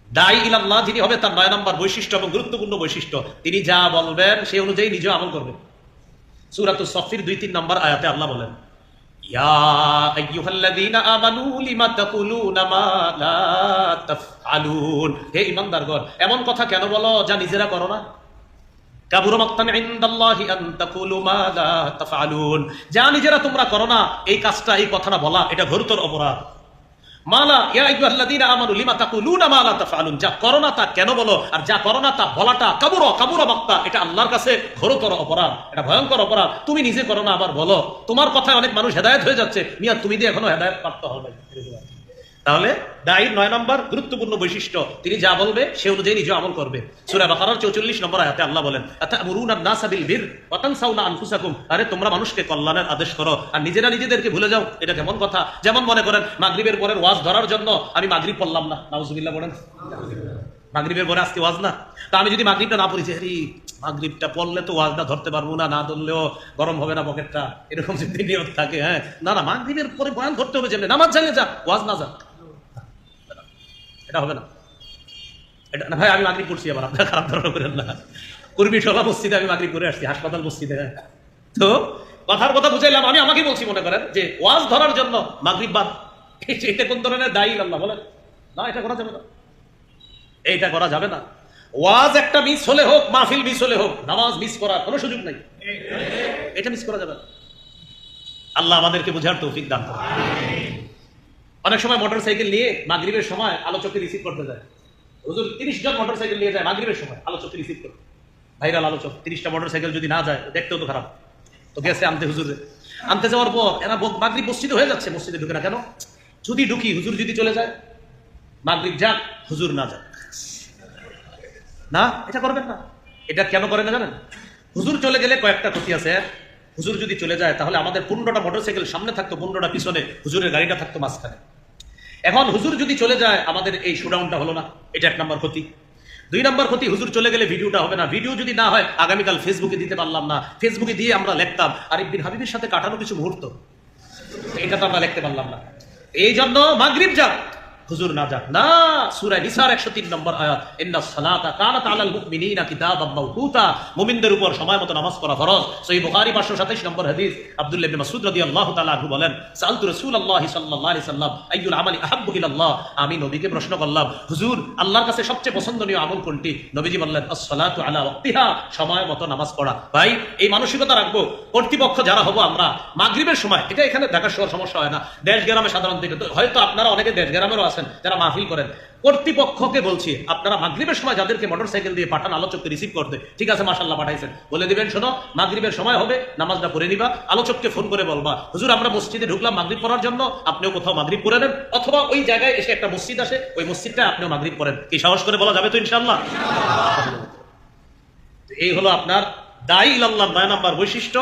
A: দাঈ ইলাল্লাহ যিনি হবে, তার 9 নাম্বার বৈশিষ্ট্য এবং গুরুত্বপূর্ণ বৈশিষ্ট্য, তিনি যা বলবেন সেই অনুযায়ী নিজেও আমল করবেন। সূরাতুস সফফির 2-3 নম্বর আয়াতে আল্লাহ বলেন, ইয়া আইয়ুহাল্লাযীনা আমানু লিমা তাকুলুনা মা লা তাফআলুন, হে ঈমানদারগণ, এমন কথা কেন বলো যা নিজেরা করো না? কাবুরা মাকতান ইনদাল্লাহি আন তাকুলু মা লা তাফআলুন, যা নিজেরা তোমরা করো না, এই কাজটা, এই কথাটা বলা, এটা ঘোরতর অপরাধ। মালা ইয়া আইয়ুহাল্লাযীনা আমানু লিমা তাকুলুনা মা লা তাফআলুন, যা করো না তা কেন বলো, আর যা করো না তা বলাটা কাবুরা মাকতা, এটা আল্লাহর কাছে ঘোরতর অপরাধ, এটা ভয়ঙ্কর অপরাধ। তুমি নিজে করো না আবার বলো, তোমার কথায় অনেক মানুষ হেদায়েত হয়ে যাচ্ছে, মিয়া তুমি দিয়ে এখনো হেদায়েত প্রাপ্ত হবে। তাহলে দাঈর 9 নম্বর গুরুত্বপূর্ণ বৈশিষ্ট্য, তিনি যা বলবে সে অনুযায়ী নিজে আমল করবে। সূরা বাকারার 44 নম্বর আয়াতে আল্লাহ বলেন, আতা'মুরুনা আন-নাসা বিল বির ওয়া তানসাউনা আনফুসাকুম, আরে তোমরা মানুষকে কল্যাণের আদেশ করো আর নিজেরা নিজেদেরকে ভুলে যাও। এটা কেমন কথা? যেমন মনে করেন মাগরিবের পরের ওয়াজ ধরার জন্য আমি মাগরিব পড়লাম না, নাউজুবিল্লাহ বলেন, মাগরিবের পরে আজকে ওয়াজ না, তা আমি যদি মাগরিবটা না পড়ি, আরে মাগরিবটা পড়লে তো ওয়াজটা ধরতে পারবো না, না ধরলেও গরম হবে না পকেটটা, এরকম যদি নিয়ত থাকে, হ্যাঁ না না মাগরিবের পরে বয়ান ধরতে হবে, যেমন নামাজ জানিয়ে যা, ওয়াজ না যা, এটা হবে না। এটা না ভাই, আমি মাগরিব করছি, আবার আপনারা খারাপ ধারণা করেন না, কুরবিশলা মসজিদে আমি মাগরিব করে আসছি, হাসপাতাল মসজিদে। তো কথার কথা বুঝাইলাম, আমি আমাকে বলছি, মনে করেন যে ওয়াজ ধরার জন্য মাগরিব বাদ, এটা কোন ধরনের দায়ী আল্লাহ বলেন? না, এটা করা যাবে না, এইটা করা যাবে না। ওয়াজ একটা মিস হলে হোক, মাহফিল মিস হলে হোক, নামাজ মিস করার কোনো সুযোগ নাই, এটা মিস করা যাবে না। আল্লাহ আমাদেরকে বোঝার তৌফিক দান করুন। অনেক সময় মোটরসাইকেল নিয়ে মাগরিবের সময় আলোচককে রিসিভ করতে যায়, হুজুর 30 জন মোটরসাইকেল নিয়ে যায় মাগরিবের সময় আলোচককে রিসিভ করতে, ভাইরাল আলোচক, 30টা মোটরসাইকেল যদি না যায় দেখতেও তো খারাপ। তো গেছে আনতে, হুজুরে আনতে যাওয়ার পর এরা মাগরিব মসজিদে হয়ে যাচ্ছে, মসজিদে ঢুকে না কেন? যদি ঢুকি, হুজুর যদি চলে যায়, মাগরিব যাক, হুজুর না যাক, না, এটা করবেন না। এটা কেন করেন না জানেন? হুজুর চলে গেলে কয়েকটা ক্ষতি আছে। হুজুর যদি চলে যায় তাহলে আমাদের 15টা মোটরসাইকেল সামনে থাকতো, 15টা পিছনে, হুজুরের গাড়িটা থাকতো মাঝখানে। এখন হুজুর যদি চলে যায়, আমাদের এই শোডাউনটা হলো না, এটা 1 নম্বর ক্ষতি। 2 নম্বর ক্ষতি, হুজুর চলে গেলে ভিডিওটা হবে না, ভিডিও যদি না হয় আগামীকাল ফেসবুকে দিতে পারলাম না, ফেসবুকে দিয়ে আমরা লিখতাম আরিফ বিন হাবিবের সাথে কাটানো কিছু মুহূর্ত, এটা তো আমরা লিখতে পারলাম না। এই জন্য মাগরিব যাক, হুজুর না যাক না। সূরা নিসার 103 নম্বর আয়াত, ইন্নাস সালাতা কানাত আলাল মুমিনিনা কিতাবাম মাওকুতা, মুমিনদের উপর সময় মতো নামাজ পড়া ফরজ। সহিহ বুখারী 527 নম্বর হাদিস, আব্দুল্লাহ ইবনে মাসউদ রাদিয়াল্লাহু তাআলা আনহু বলেন, সালতু রাসূলুল্লাহ সাল্লাল্লাহু আলাইহি সাল্লাম আইয়ুল আমালি আহাব্বু ইলাল্লাহ, আমি নবীকে প্রশ্ন করলাম, হুজুর আল্লাহর কাছে সবচেয়ে পছন্দনীয় আমল কোনটি? নবীজি বললেন, আস-সালাতু আলা ওয়াক্তিহা, সময় মতো নামাজ পড়া। ভাই এই মানসিকতা রাখবো, কর্তৃপক্ষ যারা হবো আমরা মাগরিবের সময়, এটা এখানে ঢাকা শহর সমস্যা হয় না, দেশ গ্রামে সাধারণত, হয়তো আপনারা অনেকে দেশ গ্রামেরও আছেন যারা মাহফিল করেন, কর্তৃপক্ষকে বলছি আপনারা মাগরিবের সময় যাদেরকে মোটরসাইকেল দিয়ে পাঠান আলোচককে রিসিভ করতে, ঠিক আছে মাশাআল্লাহ পাঠাইছেন, বলে দিবেন শোনো মাগরিবের সময় হবে, নামাজটা পড়ে নিবা, আলোচককে ফোন করে বলবা, হুজুর আমরা মসজিদে ঢুকলাম মাগরিব পড়ার জন্য, আপনিও কোথাও মাগরিব পড়ে নেন, অথবা ওই জায়গায় এসে একটা মসজিদ আসে, ওই মসজিদটায় আপনিও মাগরিব পড়েন। কি সাহস করে বলা যাবে তো ইনশাআল্লাহ? এই হলো আপনার দাঈ ইলাল্লাহ 9 নম্বর বৈশিষ্ট্য।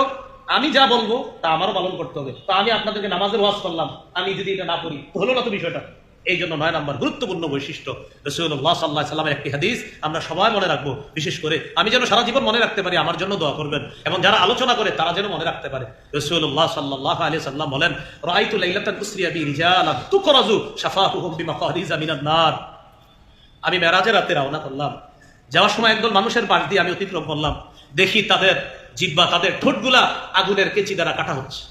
A: আমি যা বলবো তা আমারও পালন করতে হবে। তো আমি আপনাদেরকে নামাজের ওয়াজ করলাম, আমি যদি এটা না পড়ি তো হলো না তো বিষয়টা। এই জন্য 9 নম্বর গুরুত্বপূর্ণ বৈশিষ্ট্য রাসূলুল্লাহ সাল্লাল্লাহু আলাইহি সাল্লামের একটি হাদিস আমরা সবাই মনে রাখবো, বিশেষ করে আমি যেন সারা জীবন মনে রাখতে পারি, আমার জন্য দোয়া করবেন, এবং যারা আলোচনা করে তারা যেন মনে রাখতে পারে। রাসূলুল্লাহ সাল্লাল্লাহু আলাইহি সাল্লাম বলেন, রাআইতু লাইলাতান উসরিয়া বি রিজালান তুকরাজু শাফাহুহুম বিমাকারিজা মিনান নার, আমি মেরাজের রাতে রওনা করলাম, যাওয়ার সময় একদল মানুষের পাশ দিয়ে আমি অতিক্রম করলাম, দেখি তাদের জিহ্বা, তাদের ঠোঁটগুলা আগুনের কেচি দ্বারা কাটা হচ্ছে।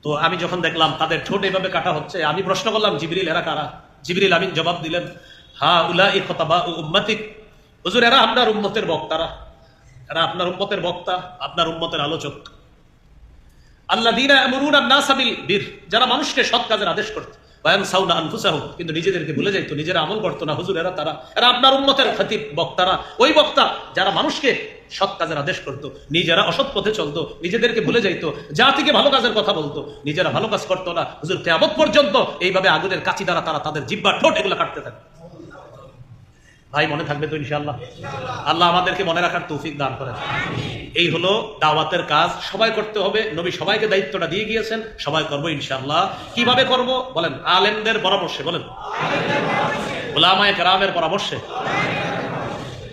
A: তো আমি যখন দেখলাম তাদের ঠোঁট এভাবে কাটা হচ্ছে, আমি প্রশ্ন করলাম, জিবরিল এরা কারা? জিবরিল আমিন জবাব দিলেন, হা উলাই খতাবা উম্মতিক, হুজুর এরা আপনার উম্মতের বক্তারা, এরা আপনার উম্মতের বক্তা, আপনার উম্মতের আলোচক। আল্লাযীনা ইয়ামুরুনা আন-নাসা বিল বির, যারা মানুষকে সৎ কাজের আদেশ করত, ওয়ায়ানসাউনা আনফুসাহুম, কিন্তু নিজেদেরকে ভুলে যাইতো, নিজেরা আমল করতো না। হুজুর এরা তারা, এরা আপনার উম্মতের খতিব, বক্তারা, ওই বক্তা যারা মানুষকে সৎ কাজের আদেশ করতো, নিজেরা অসৎ পথে চলতো, নিজেদেরকে ভুলে যাইতো, জাতিকে ভালো কাজের কথা বলতো, নিজেরা ভালো কাজ করতো না। হুজুর কিয়ামত পর্যন্ত এইভাবে আগুনের কাঁচি দ্বারা তারা তাদের জিহ্বা, ঠোঁট এগুলো কাটতে থাকে। ভাই মনে থাকবে তো ইনশাআল্লাহ? আল্লাহ আমাদেরকে মনে রাখার তৌফিক দান করেন। এই হলো দাওয়াতের কাজ, সবাই করতে হবে। নবী সবাইকে দায়িত্বটা দিয়ে গিয়েছেন, সবাই করবো ইনশাআল্লাহ। কিভাবে করব বলেন? আলেমদের পরামর্শে, বলেন উলামায়ে কেরামের পরামর্শে।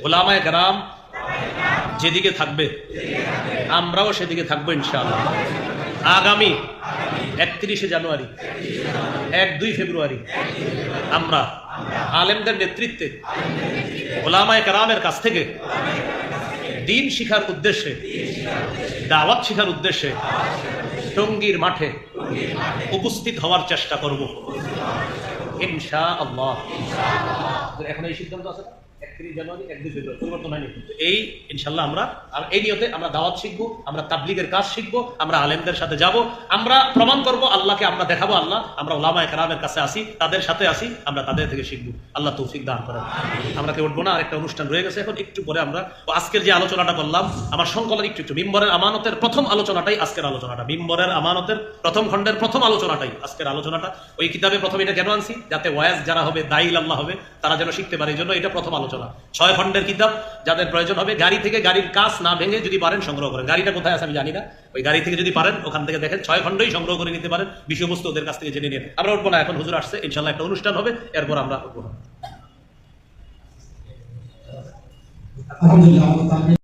A: উলামায়ে কেরাম যেদিকে থাকবে আমরাও সেদিকে থাকবো ইনশাআল্লাহ। আগামী 31শে জানুয়ারি, 1-2 ফেব্রুয়ারি আমরা আলেমদের নেতৃত্বে উলামায়ে কেরামের কাছ থেকে দ্বীন শিখার উদ্দেশ্যে, দাওয়াত শিখার উদ্দেশ্যে টঙ্গীর মাঠে উপস্থিত হওয়ার চেষ্টা করব ইনশাআল্লাহ। এখন এই সিদ্ধান্ত আছে 31 জানুয়ারি, 1-2 ফেব্রুয়ারি, পরিবর্তন হয়নি। এই ইনশাআল্লাহ আমরা এই নিয়তে আমরা দাওয়াত শিখবো, আমরা তাবলীগের কাজ শিখবো, আমরা আলেমদের সাথে যাব, আমরা প্রমাণ করব আল্লাহকে, আমরা দেখাবো আল্লাহ, আমরা উলামায়ে কেরামের কাছে আসি, তাদের সাথে আসি, আমরা তাদের থেকে শিখবো। আল্লাহ তৌফিক দান করেন। আমরা কেউ উঠবো না, আরেকটা অনুষ্ঠান রয়ে গেছে, এখন একটু পরে আমরা আজকের যে আলোচনাটা করলাম, আমার সংকলন একটু মিম্বরের আমানতের প্রথম আলোচনাটাই আজকের আলোচনাটা, মিম্বরের আমানতের প্রথম খণ্ডের প্রথম আলোচনাটাই আজকের আলোচনাটা। ওই কিতাবে প্রথম এটা কেন আনছি? যাতে ওয়াজ যারা হবে, দাঈ ইলাল্লাহ হবে, তারা যেন শিখতে পারে, এই জন্য এটা প্রথম আলোচনা। 6 খণ্ডের কিতাব, যাদের প্রয়োজন হবে গাড়ি থেকে, গাড়ির কাজ না ভেঙে যদি পারেন সংগ্রহ করেন। গাড়িটা কোথায় আছে আমি জানি না, ওই গাড়ি থেকে যদি পারেন ওখান থেকে দেখেন, 6 খণ্ডই সংগ্রহ করে নিতে পারেন, বিষয়বস্তু ওদের কাছ থেকে জেনে নিন। আমরা উঠবো না, এখন হুজুর আসছে, ইনশাআল্লাহ একটা অনুষ্ঠান হবে, এরপর আমরা উঠবো।
B: আলহামদুলিল্লাহ।